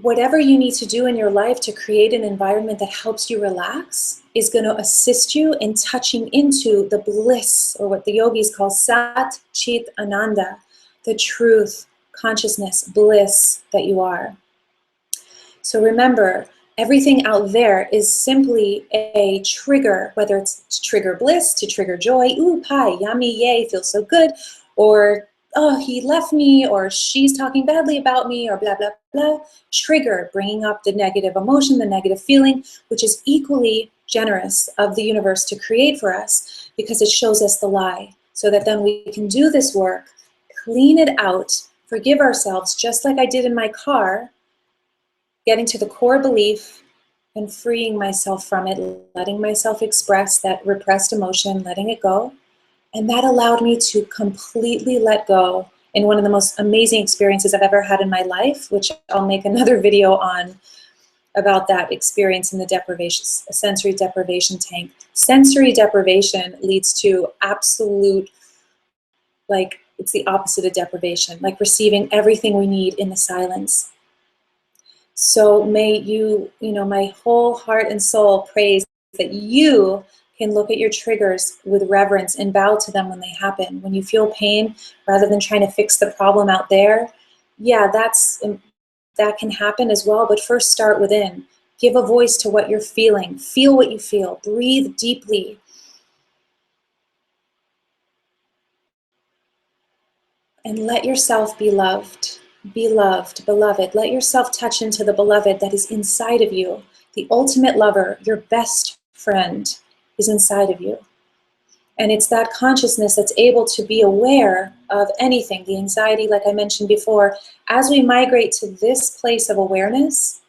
whatever you need to do in your life to create an environment that helps you relax is going to assist you in touching into the bliss, or what the yogis call Sat Chit Ananda, the truth, consciousness, bliss that you are. So remember, everything out there is simply a trigger, whether it's to trigger bliss, to trigger joy, ooh, pie, yummy, yay, feels so good, or oh, he left me, or she's talking badly about me, or blah, blah, blah. Trigger, bringing up the negative emotion, the negative feeling, which is equally generous of the universe to create for us, because it shows us the lie, so that then we can do this work, clean it out, forgive ourselves, just like I did in my car, getting to the core belief and freeing myself from it, letting myself express that repressed emotion, letting it go. And that allowed me to completely let go in one of the most amazing experiences I've ever had in my life, which I'll make another video on about that experience in the deprivation, sensory deprivation tank. Sensory deprivation leads to absolute, like, it's the opposite of deprivation, like receiving everything we need in the silence. So may you, my whole heart and soul prays that you can look at your triggers with reverence and bow to them when they happen. When you feel pain, rather than trying to fix the problem out there, yeah, that can happen as well, but first start within. Give a voice to what you're feeling. Feel what you feel. Breathe deeply. And let yourself be loved. Be loved, beloved. Let yourself touch into the beloved that is inside of you. The ultimate lover, your best friend, is inside of you. And it's that consciousness that's able to be aware of anything, the anxiety, like I mentioned before. As we migrate to this place of awareness,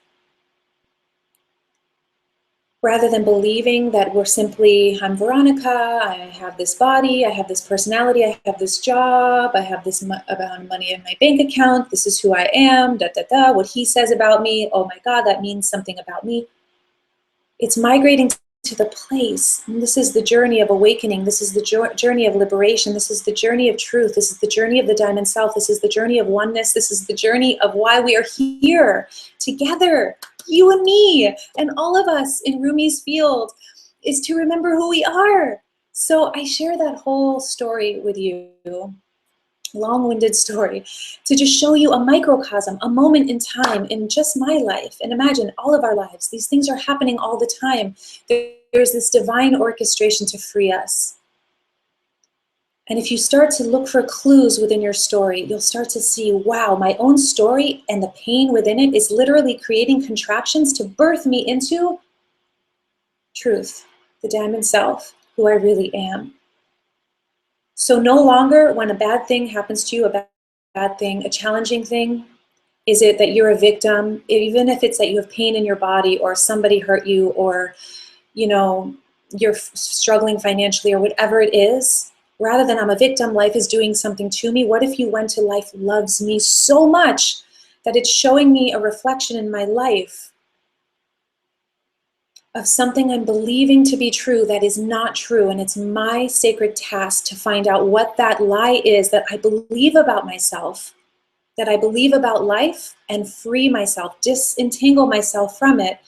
rather than believing that we're simply, I'm Veronica, I have this body, I have this personality, I have this job, I have this amount of money in my bank account, this is who I am, da da da, what he says about me, oh my God, that means something about me. It's migrating to the place, and this is the journey of awakening, this is the journey of liberation, this is the journey of truth, this is the journey of the diamond self, this is the journey of oneness, this is the journey of why we are here together, you and me, and all of us in Rumi's field, is to remember who we are. So I share that whole story with you, long-winded story, to just show you a microcosm, a moment in time in just my life. And imagine all of our lives. These things are happening all the time. There's this divine orchestration to free us. And if you start to look for clues within your story, you'll start to see, wow, my own story and the pain within it is literally creating contractions to birth me into truth, the diamond self, who I really am. So no longer when a bad thing happens to you, a bad thing, a challenging thing, is it that you're a victim, even if it's that you have pain in your body or somebody hurt you or, you know, you're struggling financially or whatever it is, rather than I'm a victim, life is doing something to me. What if you went to life loves me so much that it's showing me a reflection in my life of something I'm believing to be true that is not true, and it's my sacred task to find out what that lie is that I believe about myself, that I believe about life, and free myself, disentangle myself from it.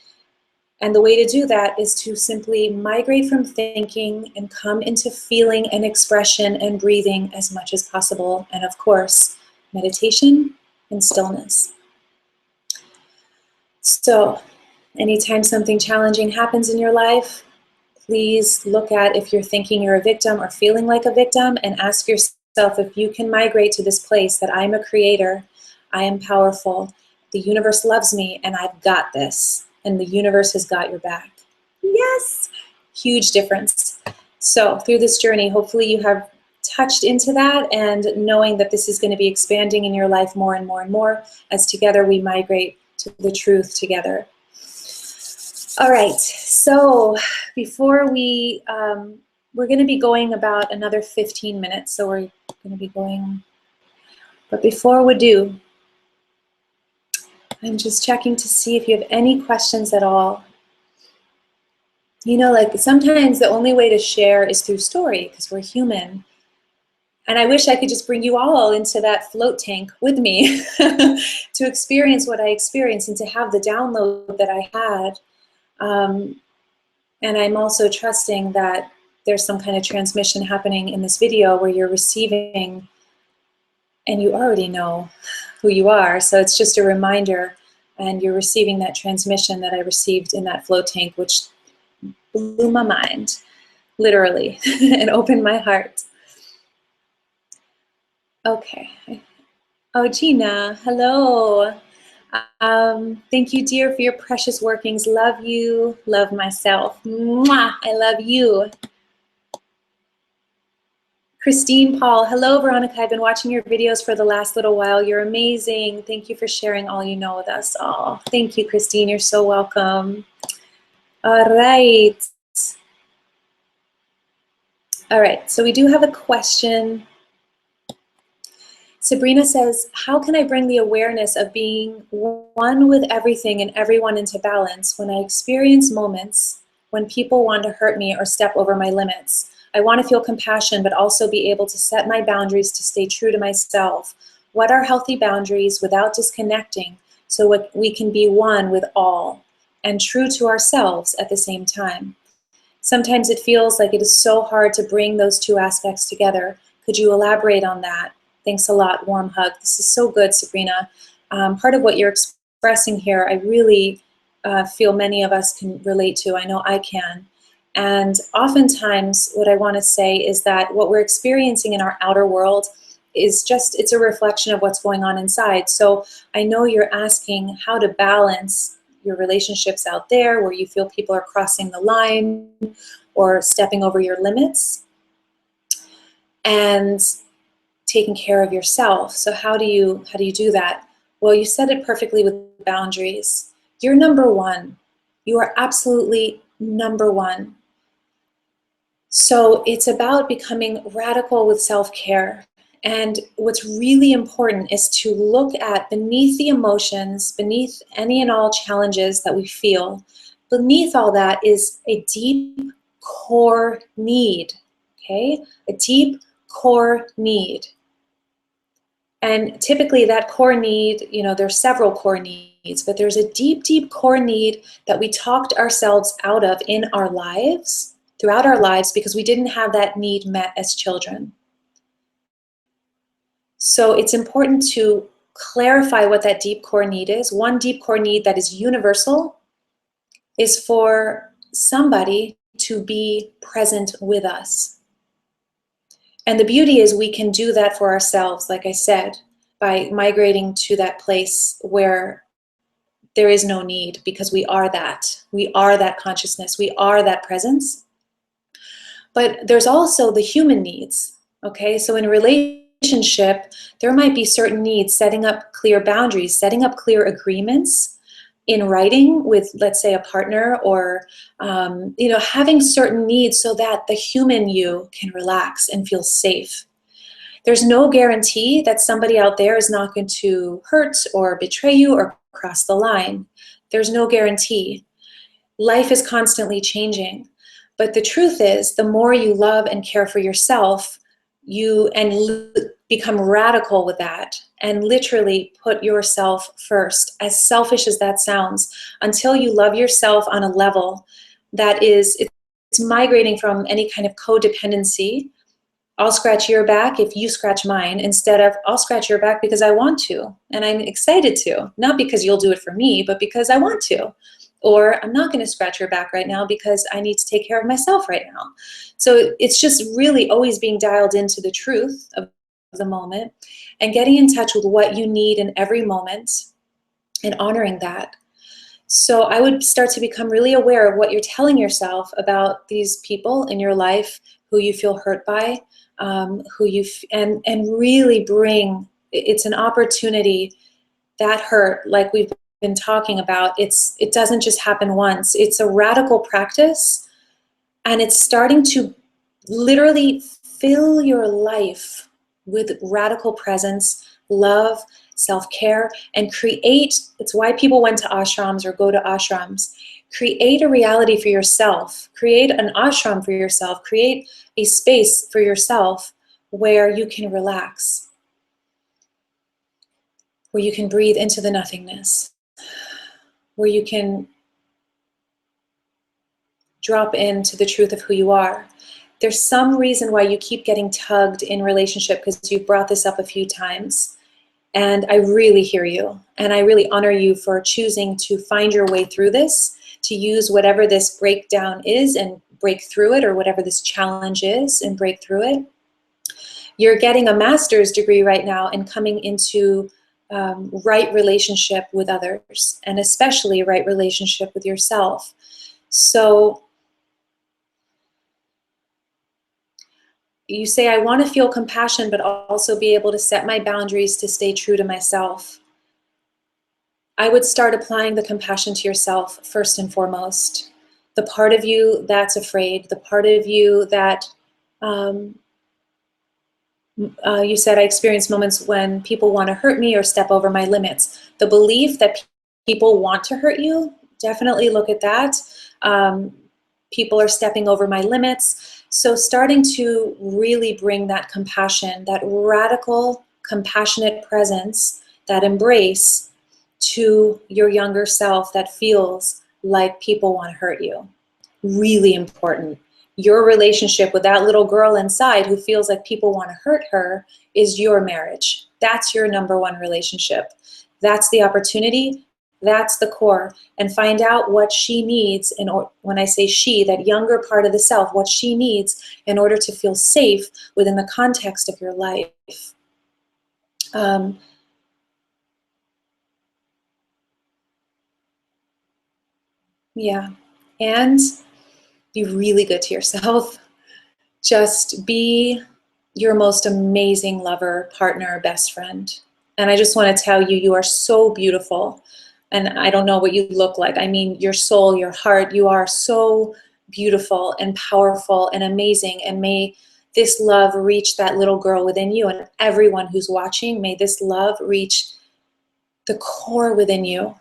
And the way to do that is to simply migrate from thinking and come into feeling and expression and breathing as much as possible. And of course, meditation and stillness. So, anytime something challenging happens in your life, please look at if you're thinking you're a victim or feeling like a victim, and ask yourself if you can migrate to this place that I'm a creator, I am powerful, the universe loves me, and I've got this, and the universe has got your back. Yes! Huge difference. So through this journey, hopefully you have touched into that, and knowing that this is going to be expanding in your life more and more and more as together we migrate to the truth together. All right, so before we're going to be going about another 15 minutes, so we're going to be going, but before we do, I'm just checking to see if you have any questions at all. You know, like sometimes the only way to share is through story, because we're human. And I wish I could just bring you all into that float tank with me to experience what I experienced and to have the download that I had. And I'm also trusting that there's some kind of transmission happening in this video where you're receiving and you already know who you are. So it's just a reminder, and you're receiving that transmission that I received in that float tank, which blew my mind, literally, and opened my heart. Okay. Oh, Gina, hello. Thank you, dear, for your precious workings. Love you, love myself. Mwah, I love you. Christine Paul, hello, Veronica. I've been watching your videos for the last little while. You're amazing. Thank you for sharing all you know with us. Oh, thank you, Christine. You're so welcome. All right. All right, so we do have a question. Sabrina says, how can I bring the awareness of being one with everything and everyone into balance when I experience moments when people want to hurt me or step over my limits? I want to feel compassion, but also be able to set my boundaries to stay true to myself. What are healthy boundaries without disconnecting so we can be one with all and true to ourselves at the same time? Sometimes it feels like it is so hard to bring those two aspects together. Could you elaborate on that? Thanks a lot. Warm hug. This is so good, Sabrina. Part of what you're expressing here, I really feel many of us can relate to. I know I can. And oftentimes what I want to say is that what we're experiencing in our outer world is just, it's a reflection of what's going on inside. So I know you're asking how to balance your relationships out there where you feel people are crossing the line or stepping over your limits, and taking care of yourself. So how do you do that? Well, you said it perfectly with boundaries. You're number one. You are absolutely number one. So it's about becoming radical with self-care. And what's really important is to look at beneath the emotions, beneath any and all challenges that we feel, beneath all that is a deep core need, okay? A deep core need. And typically that core need, there's several core needs, but there's a deep, deep core need that we talked ourselves out of in our lives, throughout our lives, because we didn't have that need met as children. So it's important to clarify what that deep core need is. One deep core need that is universal is for somebody to be present with us. And the beauty is we can do that for ourselves, like I said, by migrating to that place where there is no need, because we are that. We are that consciousness. We are that presence. But there's also the human needs, okay? So in a relationship, there might be certain needs, setting up clear boundaries, setting up clear agreements in writing with, let's say, a partner, or having certain needs so that the human you can relax and feel safe. There's no guarantee that somebody out there is not going to hurt or betray you or cross the line. There's no guarantee. Life is constantly changing. But the truth is, the more you love and care for yourself, you become radical with that and literally put yourself first, as selfish as that sounds, until you love yourself on a level that is, it's migrating from any kind of codependency. I'll scratch your back if you scratch mine, instead of I'll scratch your back because I want to and I'm excited to, not because you'll do it for me, but because I want to. Or I'm not going to scratch your back right now because I need to take care of myself right now. So it's just really always being dialed into the truth of the moment and getting in touch with what you need in every moment and honoring that. So I would start to become really aware of what you're telling yourself about these people in your life who you feel hurt by, and really bring, it's an opportunity, that hurt, like we've been talking about, it doesn't just happen once. It's a radical practice, and it's starting to literally fill your life with radical presence, love, self-care, and create, it's why people went to ashrams or go to ashrams. Create a reality for yourself. Create an ashram for yourself. Create a space for yourself where you can relax, where you can breathe into the nothingness, where you can drop into the truth of who you are. There's some reason why you keep getting tugged in relationship, because you've brought this up a few times. And I really hear you. And I really honor you for choosing to find your way through this, to use whatever this breakdown is and break through it, or whatever this challenge is and break through it. You're getting a master's degree right now and coming into right relationship with others, and especially right relationship with yourself. So you say, I want to feel compassion, but also be able to set my boundaries to stay true to myself. I would start applying the compassion to yourself first and foremost. The part of you that's afraid, the part of you that, you said, I experience moments when people want to hurt me or step over my limits. The belief that people want to hurt you, definitely look at that. People are stepping over my limits. So starting to really bring that compassion, that radical, compassionate presence, that embrace to your younger self that feels like people want to hurt you. Really important. Your relationship with that little girl inside who feels like people want to hurt her is your marriage. That's your number one relationship. That's the opportunity. That's the core. And find out what she needs. And when I say she, that younger part of the self, what she needs in order to feel safe within the context of your life. Yeah. And be really good to yourself. Just be your most amazing lover, partner, best friend. And I just want to tell you, you are so beautiful. And I don't know what you look like. I mean, your soul, your heart, you are so beautiful and powerful and amazing. And may this love reach that little girl within you, and everyone who's watching, may this love reach the core within you.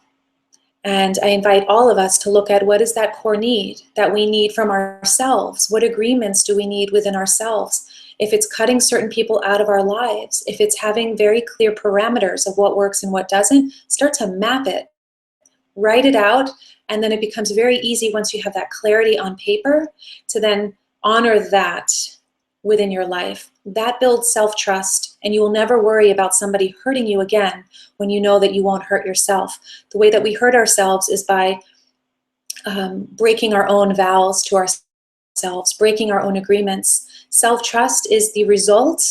And I invite all of us to look at what is that core need that we need from ourselves? What agreements do we need within ourselves? If it's cutting certain people out of our lives, if it's having very clear parameters of what works and what doesn't, start to map it, write it out, and then it becomes very easy once you have that clarity on paper to then honor that within your life. That builds self-trust, and you will never worry about somebody hurting you again when you know that you won't hurt yourself. The way that we hurt ourselves is by breaking our own vows to ourselves, breaking our own agreements. Self-trust is the result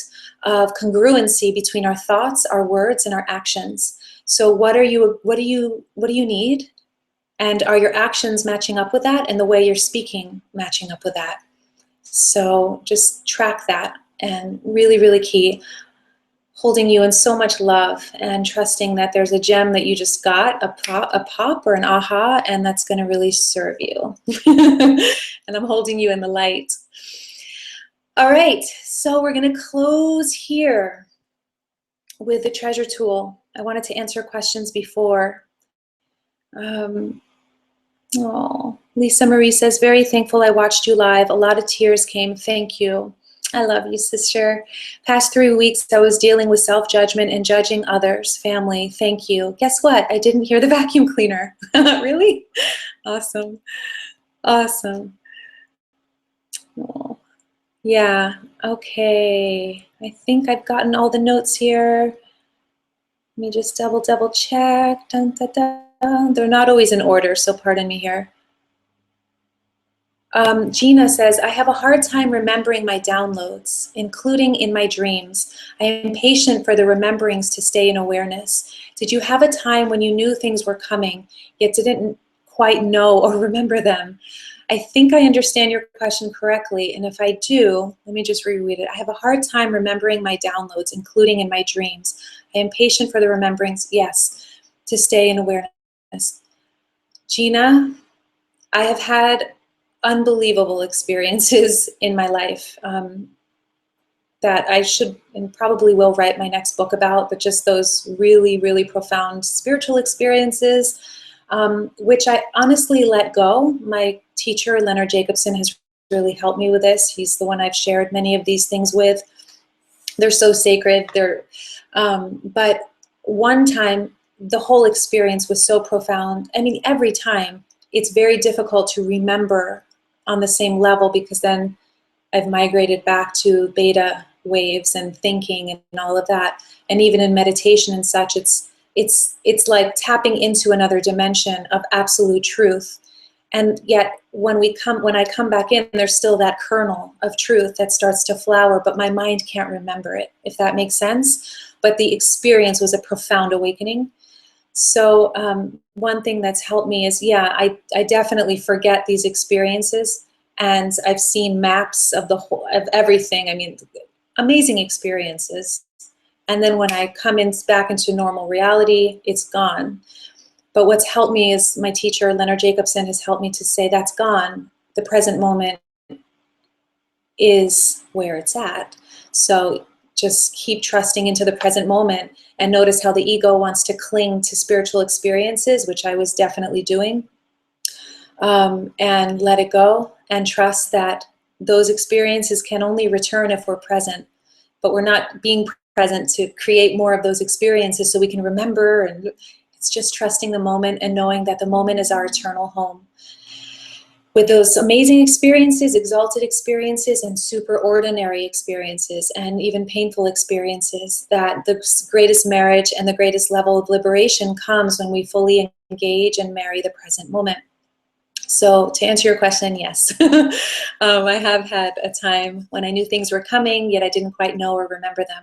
of congruency between our thoughts, our words, and our actions. So what do you need? And are your actions matching up with that, and the way you're speaking matching up with that? So just track that, and really, really key. Holding you in so much love and trusting that there's a gem that you just got, a pop or an aha, and that's going to really serve you. And I'm holding you in the light. All right, so we're going to close here with the treasure tool. I wanted to answer questions before. Lisa Marie says, very thankful I watched you live. A lot of tears came. Thank you. I love you, sister. Past 3 weeks, I was dealing with self-judgment and judging others, family. Thank you. Guess what? I didn't hear the vacuum cleaner. Really? Awesome. Awesome. Oh, yeah. Okay. I think I've gotten all the notes here. Let me just double check. Dun, dun, dun. They're not always in order, so pardon me here. Gina says, I have a hard time remembering my downloads, including in my dreams. I am patient for the rememberings to stay in awareness. Did you have a time when you knew things were coming, yet didn't quite know or remember them? I think I understand your question correctly, and if I do, let me just reread it. I have a hard time remembering my downloads, including in my dreams. I am patient for the rememberings, yes, to stay in awareness. Gina, I have had unbelievable experiences in my life that I should and probably will write my next book about, but just those really, really profound spiritual experiences, which I honestly let go. My teacher, Leonard Jacobson, has really helped me with this. He's the one I've shared many of these things with. They're so sacred. But one time, the whole experience was so profound. I mean, every time, it's very difficult to remember on the same level, because then I've migrated back to beta waves and thinking and all of that. And even in meditation and such, it's like tapping into another dimension of absolute truth. And yet when I come back in, there's still that kernel of truth that starts to flower, but my mind can't remember it, if that makes sense. But the experience was a profound awakening. So one thing that's helped me is, I definitely forget these experiences, and I've seen maps of of everything. I mean, amazing experiences. And then when I come back into normal reality, it's gone. But what's helped me is my teacher, Leonard Jacobson, has helped me to say that's gone. The present moment is where it's at. So just keep trusting into the present moment, and notice how the ego wants to cling to spiritual experiences, which I was definitely doing, and let it go and trust that those experiences can only return if we're present, but we're not being present to create more of those experiences so we can remember. And it's just trusting the moment and knowing that the moment is our eternal home. With those amazing experiences, exalted experiences, and superordinary experiences, and even painful experiences, that the greatest marriage and the greatest level of liberation comes when we fully engage and marry the present moment. So to answer your question, yes. I have had a time when I knew things were coming, yet I didn't quite know or remember them.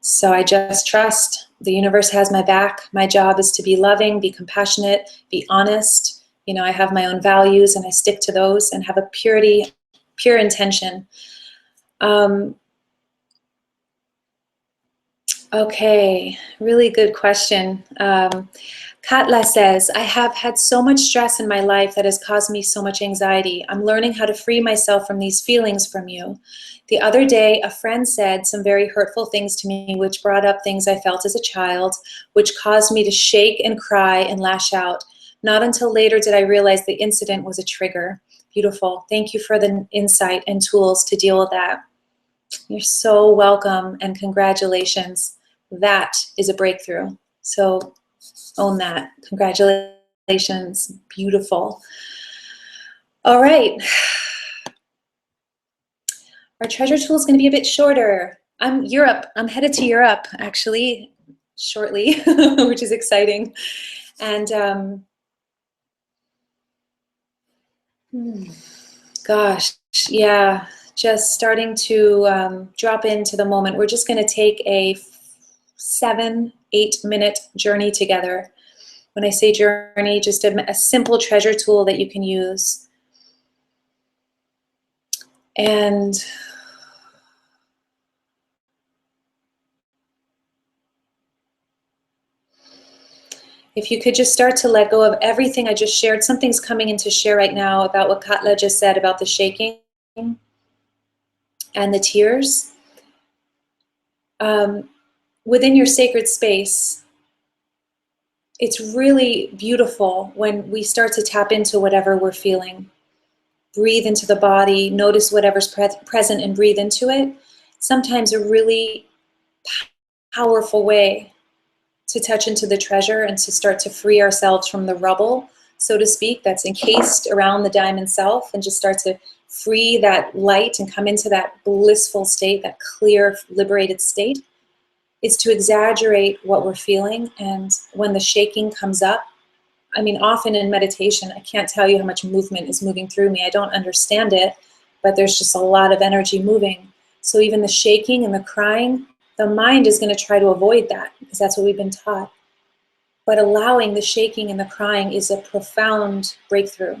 So I just trust the universe has my back. My job is to be loving, be compassionate, be honest. You know, I have my own values and I stick to those and have a pure intention. Okay, really good question. Katla says, I have had so much stress in my life that has caused me so much anxiety. I'm learning how to free myself from these feelings from you. The other day, a friend said some very hurtful things to me, which brought up things I felt as a child, which caused me to shake and cry and lash out. Not until later did I realize the incident was a trigger. Beautiful. Thank you for the insight and tools to deal with that. You're so welcome and congratulations. That is a breakthrough. So own that. Congratulations. Beautiful. All right. Our treasure tool is going to be a bit shorter. I'm headed to Europe actually shortly, which is exciting. And gosh, yeah, just starting to drop into the moment. We're just going to take a 7-8 minute journey together. When I say journey, just a simple treasure tool that you can use. And if you could just start to let go of everything I just shared. Something's coming in to share right now about what Katla just said about the shaking and the tears. Within your sacred space, it's really beautiful when we start to tap into whatever we're feeling. Breathe into the body, notice whatever's present and breathe into it. Sometimes a really powerful way to touch into the treasure and to start to free ourselves from the rubble, so to speak, that's encased around the diamond self, and just start to free that light and come into that blissful state, that clear, liberated state, is to exaggerate what we're feeling. And when the shaking comes up, I mean, often in meditation, I can't tell you how much movement is moving through me. I don't understand it, but there's just a lot of energy moving. So even the shaking and the crying, the mind is going to try to avoid that because that's what we've been taught. But allowing the shaking and the crying is a profound breakthrough.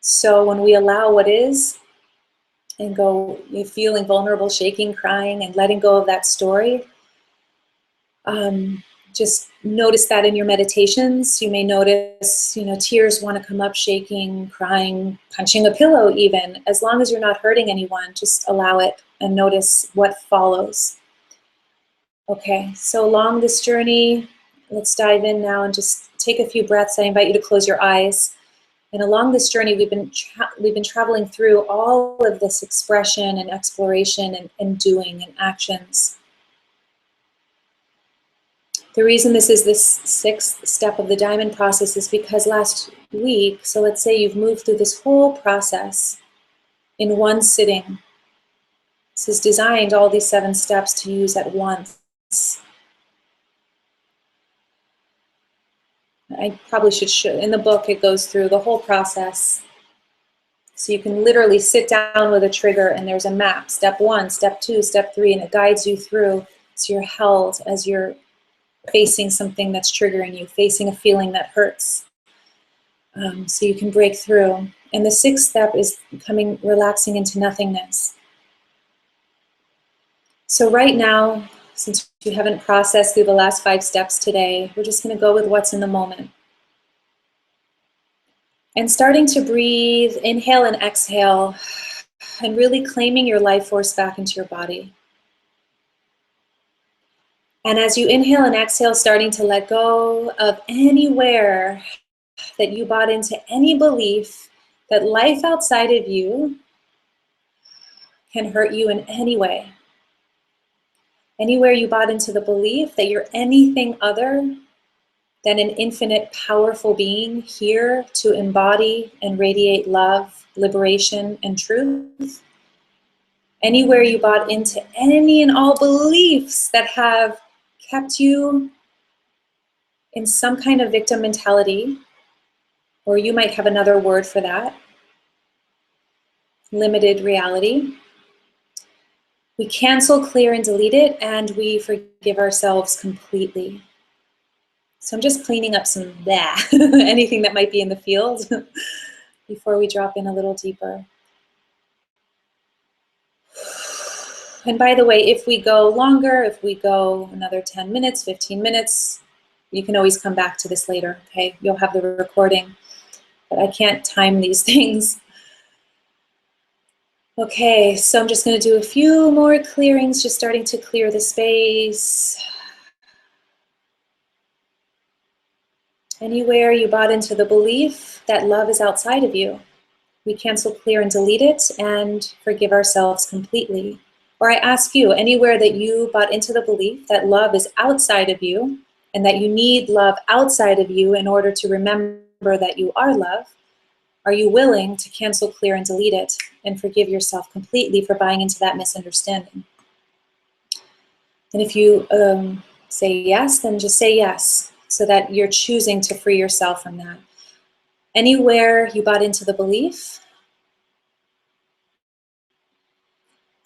So when we allow what is and go, you're feeling vulnerable, shaking, crying, and letting go of that story, just notice that in your meditations. You may notice, tears want to come up, shaking, crying, punching a pillow even. As long as you're not hurting anyone, just allow it and notice what follows. Okay, so along this journey, let's dive in now and just take a few breaths. I invite you to close your eyes. And along this journey, we've been traveling through all of this expression and exploration and doing and actions. The reason this is this 6th step of the diamond process is because last week, so let's say you've moved through this whole process in one sitting. This is designed, all these 7 steps, to use at once. I probably should, in the book it goes through the whole process. So you can literally sit down with a trigger and there's a map, step 1, step 2, step 3, and it guides you through. So you're held as you're facing something that's triggering you, facing a feeling that hurts. So you can break through. And the 6th step is relaxing into nothingness. So right now, since you haven't processed through the last 5 steps today, we're just going to go with what's in the moment. And starting to breathe, inhale and exhale, and really claiming your life force back into your body. And as you inhale and exhale, starting to let go of anywhere that you bought into, any belief that life outside of you can hurt you in any way. Anywhere you bought into the belief that you're anything other than an infinite, powerful being here to embody and radiate love, liberation, and truth. Anywhere you bought into any and all beliefs that have kept you in some kind of victim mentality, or you might have another word for that, limited reality. We cancel, clear, and delete it, and we forgive ourselves completely. So I'm just cleaning up some anything that might be in the field before we drop in a little deeper. And by the way, if we go longer, if we go another 10 minutes, 15 minutes, you can always come back to this later, okay? You'll have the recording, but I can't time these things. Okay, so I'm just going to do a few more clearings, just starting to clear the space. Anywhere you bought into the belief that love is outside of you, we cancel, clear, and delete it and forgive ourselves completely. Or I ask you, anywhere that you bought into the belief that love is outside of you and that you need love outside of you in order to remember that you are love, are you willing to cancel, clear, and delete it and forgive yourself completely for buying into that misunderstanding? And if you say yes, then just say yes, so that you're choosing to free yourself from that. Anywhere you bought into the belief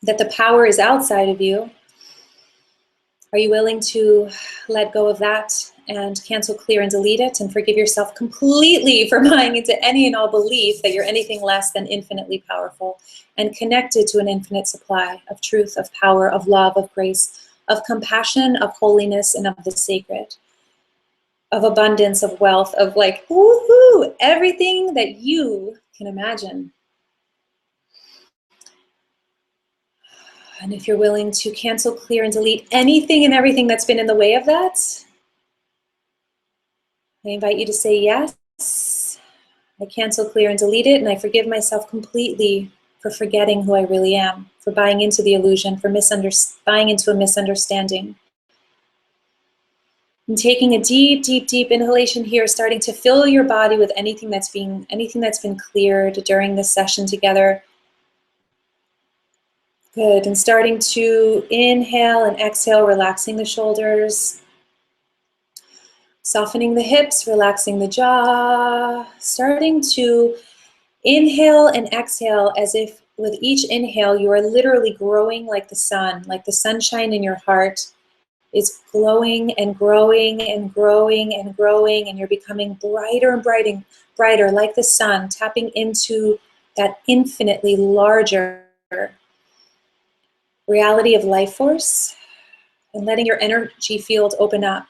that the power is outside of you, are you willing to let go of that and cancel, clear, and delete it and forgive yourself completely for buying into any and all belief that you're anything less than infinitely powerful and connected to an infinite supply of truth, of power, of love, of grace, of compassion, of holiness, and of the sacred, of abundance, of wealth, of like, woohoo, everything that you can imagine. And if you're willing to cancel, clear, and delete anything and everything that's been in the way of that, I invite you to say yes. I cancel, clear, and delete it, and I forgive myself completely for forgetting who I really am, for buying into the illusion, for buying into a misunderstanding. And taking a deep, deep, deep inhalation here, starting to fill your body with anything that's been cleared during this session together. Good, and starting to inhale and exhale, relaxing the shoulders, softening the hips, relaxing the jaw, starting to inhale and exhale as if with each inhale you are literally growing like the sun, like the sunshine in your heart is glowing and growing and growing and growing, and you're becoming brighter and brighter, brighter like the sun, tapping into that infinitely larger reality of life force and letting your energy field open up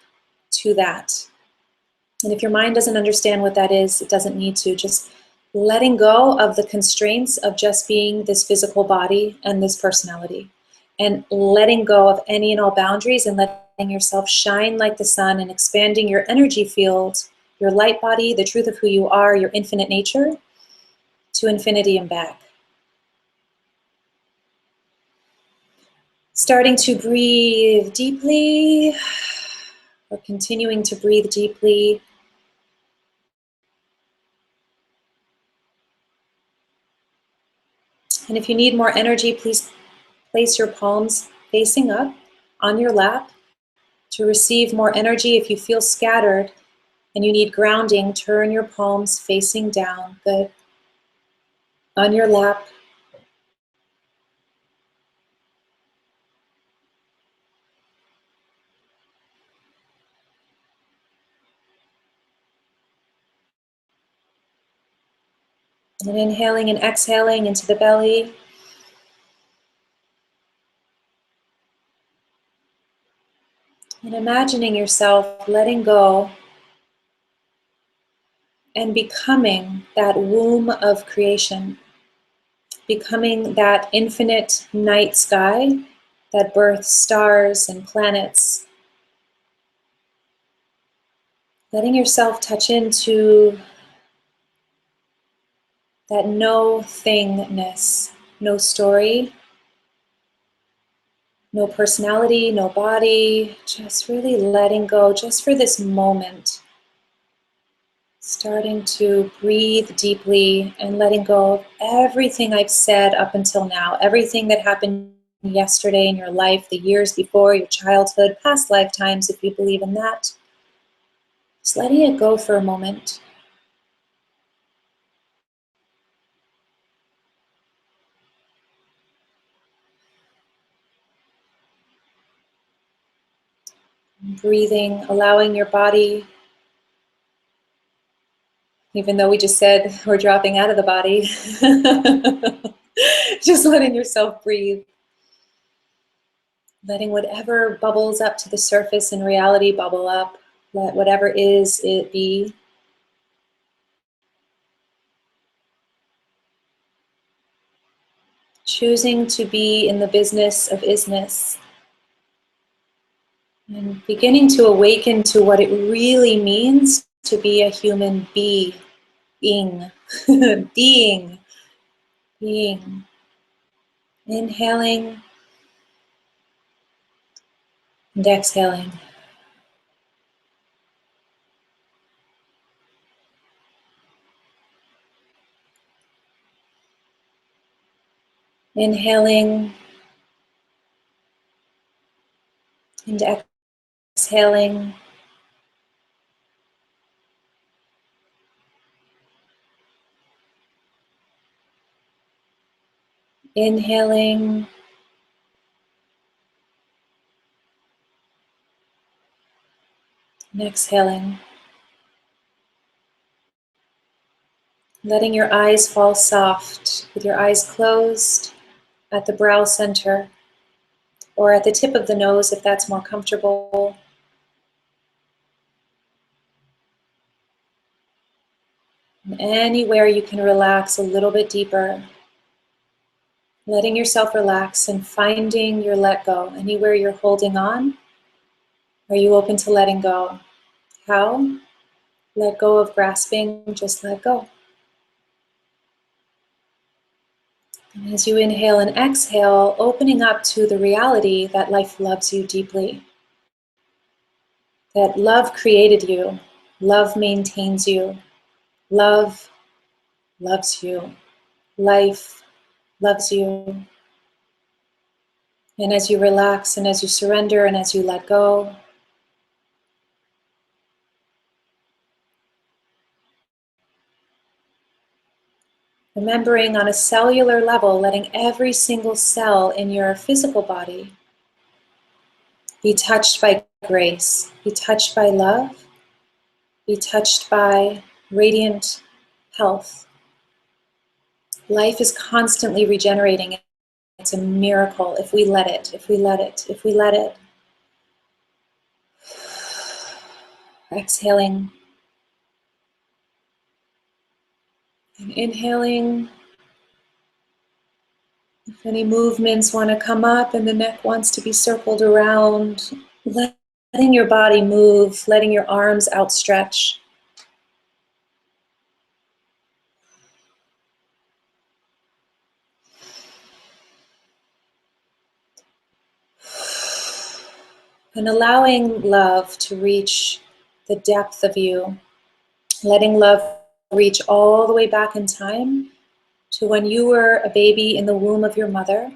to that. And if your mind doesn't understand what that is, it doesn't need to. Just letting go of the constraints of just being this physical body and this personality, and letting go of any and all boundaries and letting yourself shine like the sun and expanding your energy field, your light body, the truth of who you are, your infinite nature, to infinity and back. Starting to breathe deeply, or continuing to breathe deeply. And if you need more energy, please place your palms facing up on your lap to receive more energy. If you feel scattered and you need grounding, turn your palms facing down. Good. On your lap. And inhaling and exhaling into the belly. And imagining yourself letting go and becoming that womb of creation, becoming that infinite night sky that births stars and planets. Letting yourself touch into that nothingness, no story, no personality, no body, just really letting go just for this moment. Starting to breathe deeply and letting go of everything I've said up until now, everything that happened yesterday in your life, the years before, your childhood, past lifetimes, if you believe in that. Just letting it go for a moment. Breathing, allowing your body, even though we just said we're dropping out of the body, just letting yourself breathe. Letting whatever bubbles up to the surface in reality bubble up. Let whatever is, it be. Choosing to be in the business of isness. And beginning to awaken to what it really means to be a human being. Being. Being. Inhaling and exhaling. Inhaling and exhaling. Inhaling and exhaling. Letting your eyes fall soft with your eyes closed at the brow center or at the tip of the nose if that's more comfortable. And anywhere you can relax a little bit deeper. Letting yourself relax and finding your let go. Anywhere you're holding on, are you open to letting go? How? Let go of grasping, just let go. And as you inhale and exhale, opening up to the reality that life loves you deeply. That love created you, love maintains you, love loves you, life loves you. And as you relax and as you surrender and as you let go, remembering on a cellular level, letting every single cell in your physical body be touched by grace, be touched by love, be touched by radiant health. Life is constantly regenerating. It's a miracle if we let it, if we let it, if we let it. Exhaling and inhaling. If any movements want to come up and the neck wants to be circled around, letting your body move, letting your arms outstretch. And allowing love to reach the depth of you. Letting love reach all the way back in time to when you were a baby in the womb of your mother.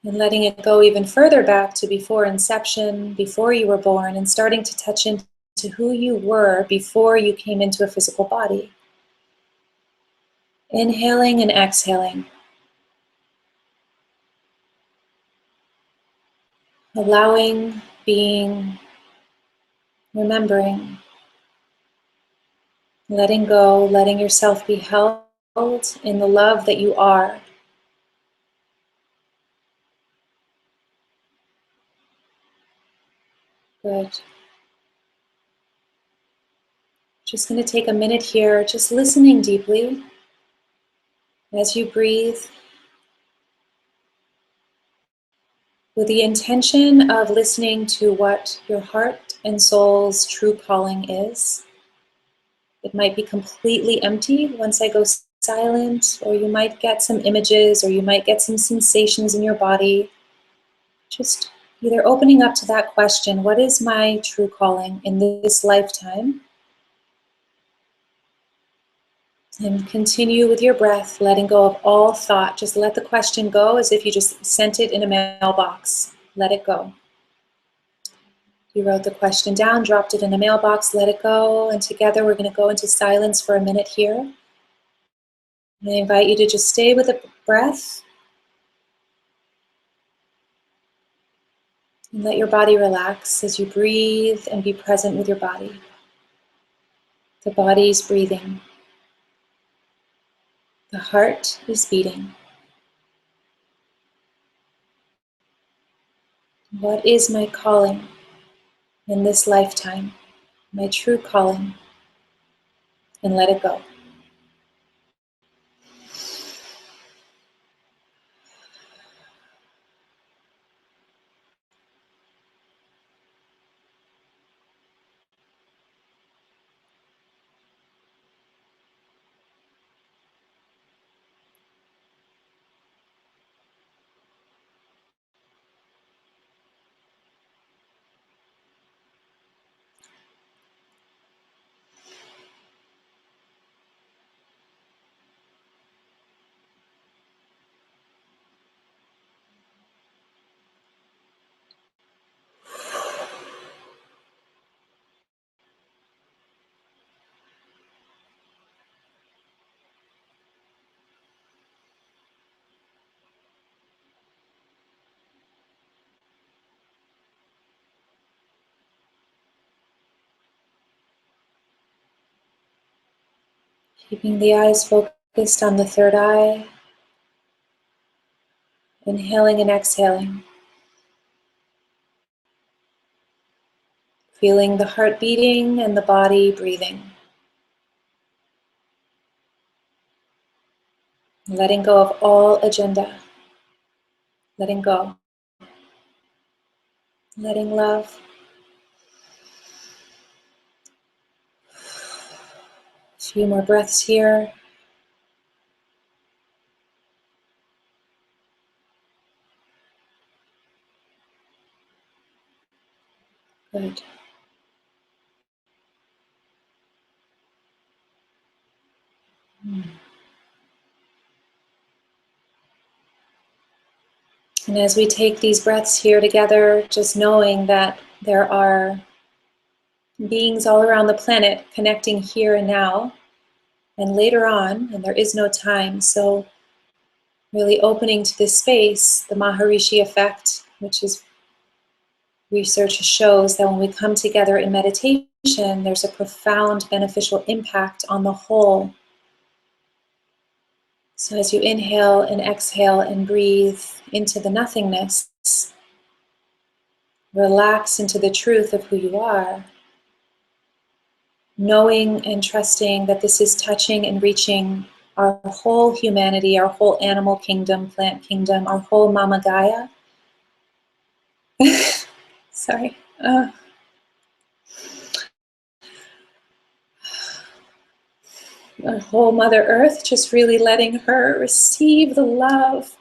And letting it go even further back to before inception, before you were born, and starting to touch into who you were before you came into a physical body. Inhaling and exhaling. Allowing, being, remembering, letting go, letting yourself be held in the love that you are. Good. Just going to take a minute here, just listening deeply as you breathe, with the intention of listening to what your heart and soul's true calling is. It might be completely empty once I go silent, or you might get some images, or you might get some sensations in your body. Just either opening up to that question, what is my true calling in this lifetime? And continue with your breath, letting go of all thought. Just let the question go as if you just sent it in a mailbox. Let it go. You wrote the question down, dropped it in a mailbox, let it go, and together we're going to go into silence for a minute here. And I invite you to just stay with the breath and let your body relax as you breathe and be present with your body. The body is breathing. The heart is beating. What is my calling in this lifetime? My true calling? And let it go. Keeping the eyes focused on the third eye. Inhaling and exhaling. Feeling the heart beating and the body breathing. Letting go of all agenda. Letting go. Letting love. A few more breaths here. Good. And as we take these breaths here together, just knowing that there are beings all around the planet connecting here and now and later on, and there is no time. So really opening to this space, the Maharishi effect, which is research shows that when we come together in meditation, there's a profound beneficial impact on the whole. So as you inhale and exhale and breathe into the nothingness, relax into the truth of who you are, knowing and trusting that this is touching and reaching our whole humanity, our whole animal kingdom, plant kingdom, our whole Mama Gaia. Sorry. Our whole Mother Earth, just really letting her receive the love.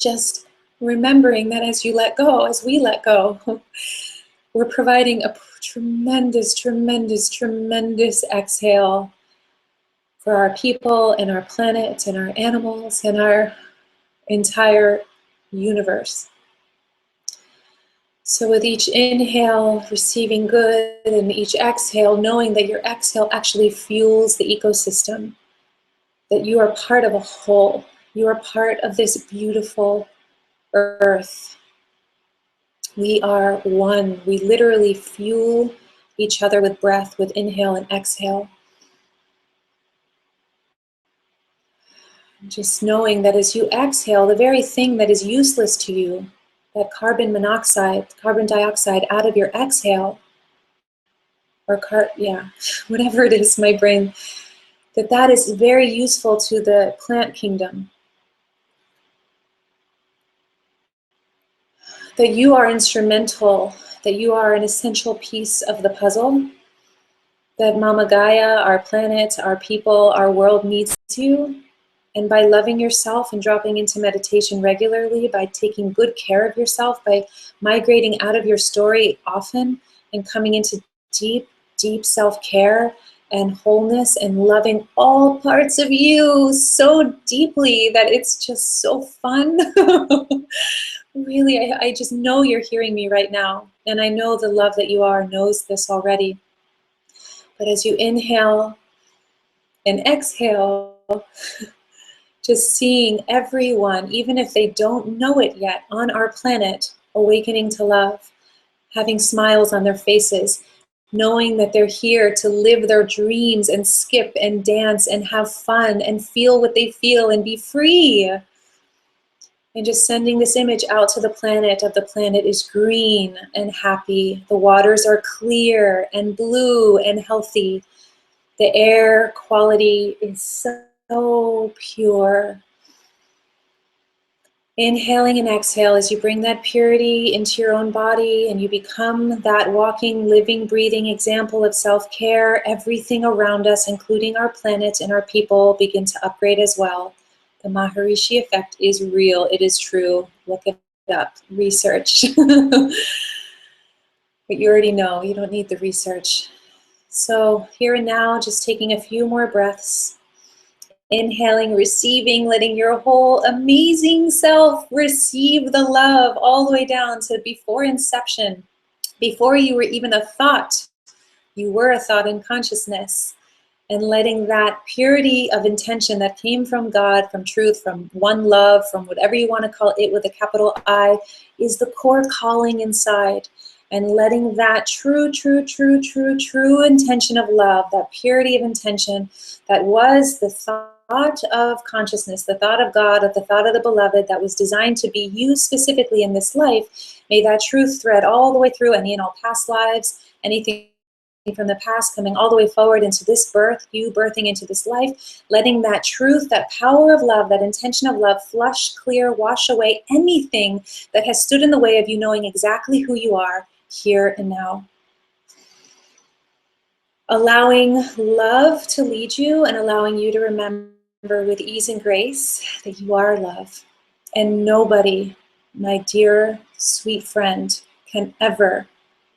Just remembering that as you let go, as we let go, we're providing a tremendous, tremendous, tremendous exhale for our people and our planet and our animals and our entire universe. So with each inhale, receiving good, and each exhale, knowing that your exhale actually fuels the ecosystem, that you are part of a whole. You are part of this beautiful earth. We are one. We literally fuel each other with breath, with inhale and exhale. Just knowing that as you exhale, the very thing that is useless to you, that carbon dioxide out of your exhale, or whatever it is, my brain, that is very useful to the plant kingdom. That you are instrumental, that you are an essential piece of the puzzle, that Mama Gaia, our planet, our people, our world needs you. And by loving yourself and dropping into meditation regularly, by taking good care of yourself, by migrating out of your story often and coming into deep, deep self-care and wholeness and loving all parts of you so deeply that it's just so fun. Really, I just know you're hearing me right now. And I know the love that you are knows this already. But as you inhale and exhale, just seeing everyone, even if they don't know it yet, on our planet, awakening to love, having smiles on their faces, knowing that they're here to live their dreams and skip and dance and have fun and feel what they feel and be free. And just sending this image out to the planet of the planet is green and happy. The waters are clear and blue and healthy. The air quality is so pure. Inhaling and exhale as you bring that purity into your own body and you become that walking, living, breathing example of self-care. Everything around us, including our planet and our people, begin to upgrade as well. The Maharishi effect is real. It is true. Look it up. Research. But you already know. You don't need the research. So here and now, just taking a few more breaths. Inhaling, receiving, letting your whole amazing self receive the love all the way down to before inception. Before you were even a thought, you were a thought in consciousness. And letting that purity of intention that came from God, from truth, from one love, from whatever you want to call it with a capital I, is the core calling inside. and letting that true intention of love, that purity of intention that was the thought of consciousness, the thought of God, the thought of the beloved that was designed to be used specifically in this life, may that truth thread all the way through any and all past lives, anything from the past coming all the way forward into this birth, you birthing into this life, letting that truth, that power of love, that intention of love flush, clear, wash away anything that has stood in the way of you knowing exactly who you are here and now. Allowing love to lead you and allowing you to remember with ease and grace that you are love. And nobody, my dear, sweet friend, can ever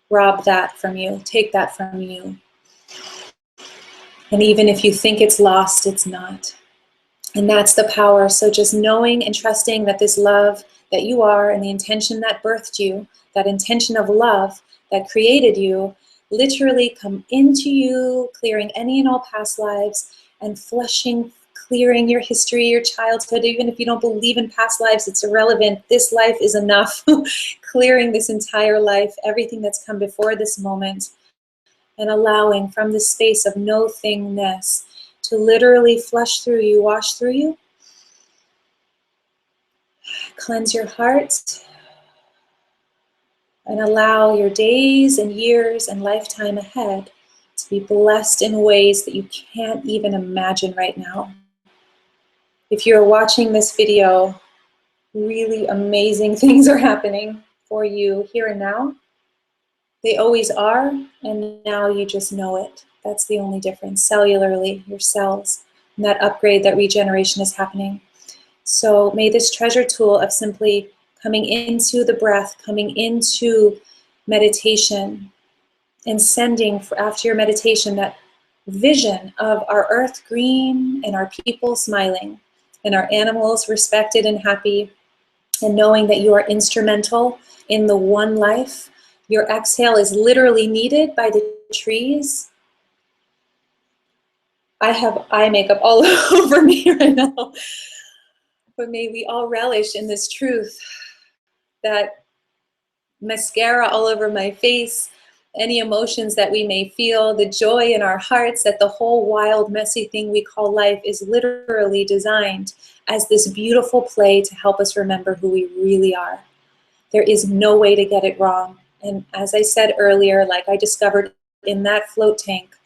rob that from you, take that from you. And even if you think it's lost, it's not. And that's the power. So just knowing and trusting that this love that you are and the intention that birthed you, that intention of love that created you, literally come into you, clearing any and all past lives and flushing, clearing your history, your childhood. Even if you don't believe in past lives, it's irrelevant. This life is enough. Clearing this entire life, everything that's come before this moment, and allowing from this space of nothingness to literally flush through you, wash through you, cleanse your heart, and allow your days and years and lifetime ahead to be blessed in ways that you can't even imagine right now. If you're watching this video, really amazing things are happening for you here and now. They always are, and now you just know it. That's the only difference. Cellularly, your cells, and that upgrade, that regeneration is happening. So may this treasure tool of simply coming into the breath, coming into meditation, and sending after your meditation that vision of our earth green and our people smiling and our animals respected and happy, and knowing that you are instrumental in the one life. Your exhale is literally needed by the trees. I have eye makeup all over me right now. But may we all relish in this truth that mascara all over my face, any emotions that we may feel, the joy in our hearts, that the whole wild, messy thing we call life is literally designed as this beautiful play to help us remember who we really are. There is no way to get it wrong. And as I said earlier, like I discovered in that float tank,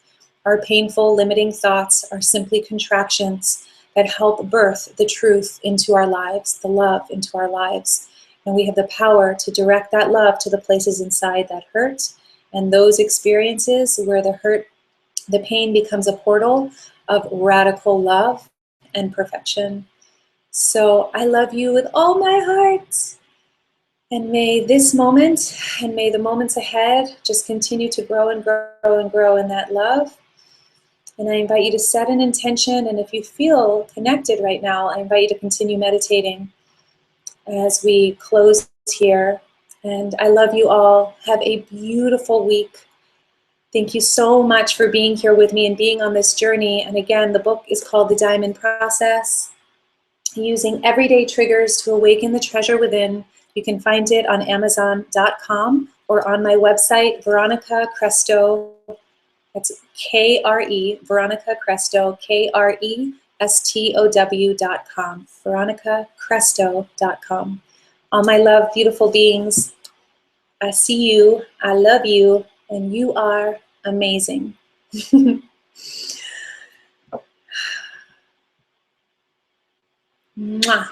our painful, limiting thoughts are simply contractions that help birth the truth into our lives, the love into our lives. And we have the power to direct that love to the places inside that hurt, and those experiences where the hurt, the pain becomes a portal of radical love and perfection. So I love you with all my heart. And may this moment and may the moments ahead just continue to grow and grow and grow in that love. And I invite you to set an intention, and if you feel connected right now, I invite you to continue meditating as we close here. And I love you all. Have a beautiful week. Thank you so much for being here with me and being on this journey. And again, the book is called The Diamond Process, Using Everyday Triggers to Awaken the Treasure Within. You can find it on Amazon.com or on my website, Veronica Cresto. That's K-R-E, Veronica Cresto, KRESTOW.com, veronicacresto.com. All my love, beautiful beings, I see you, I love you, and you are amazing. Mwah.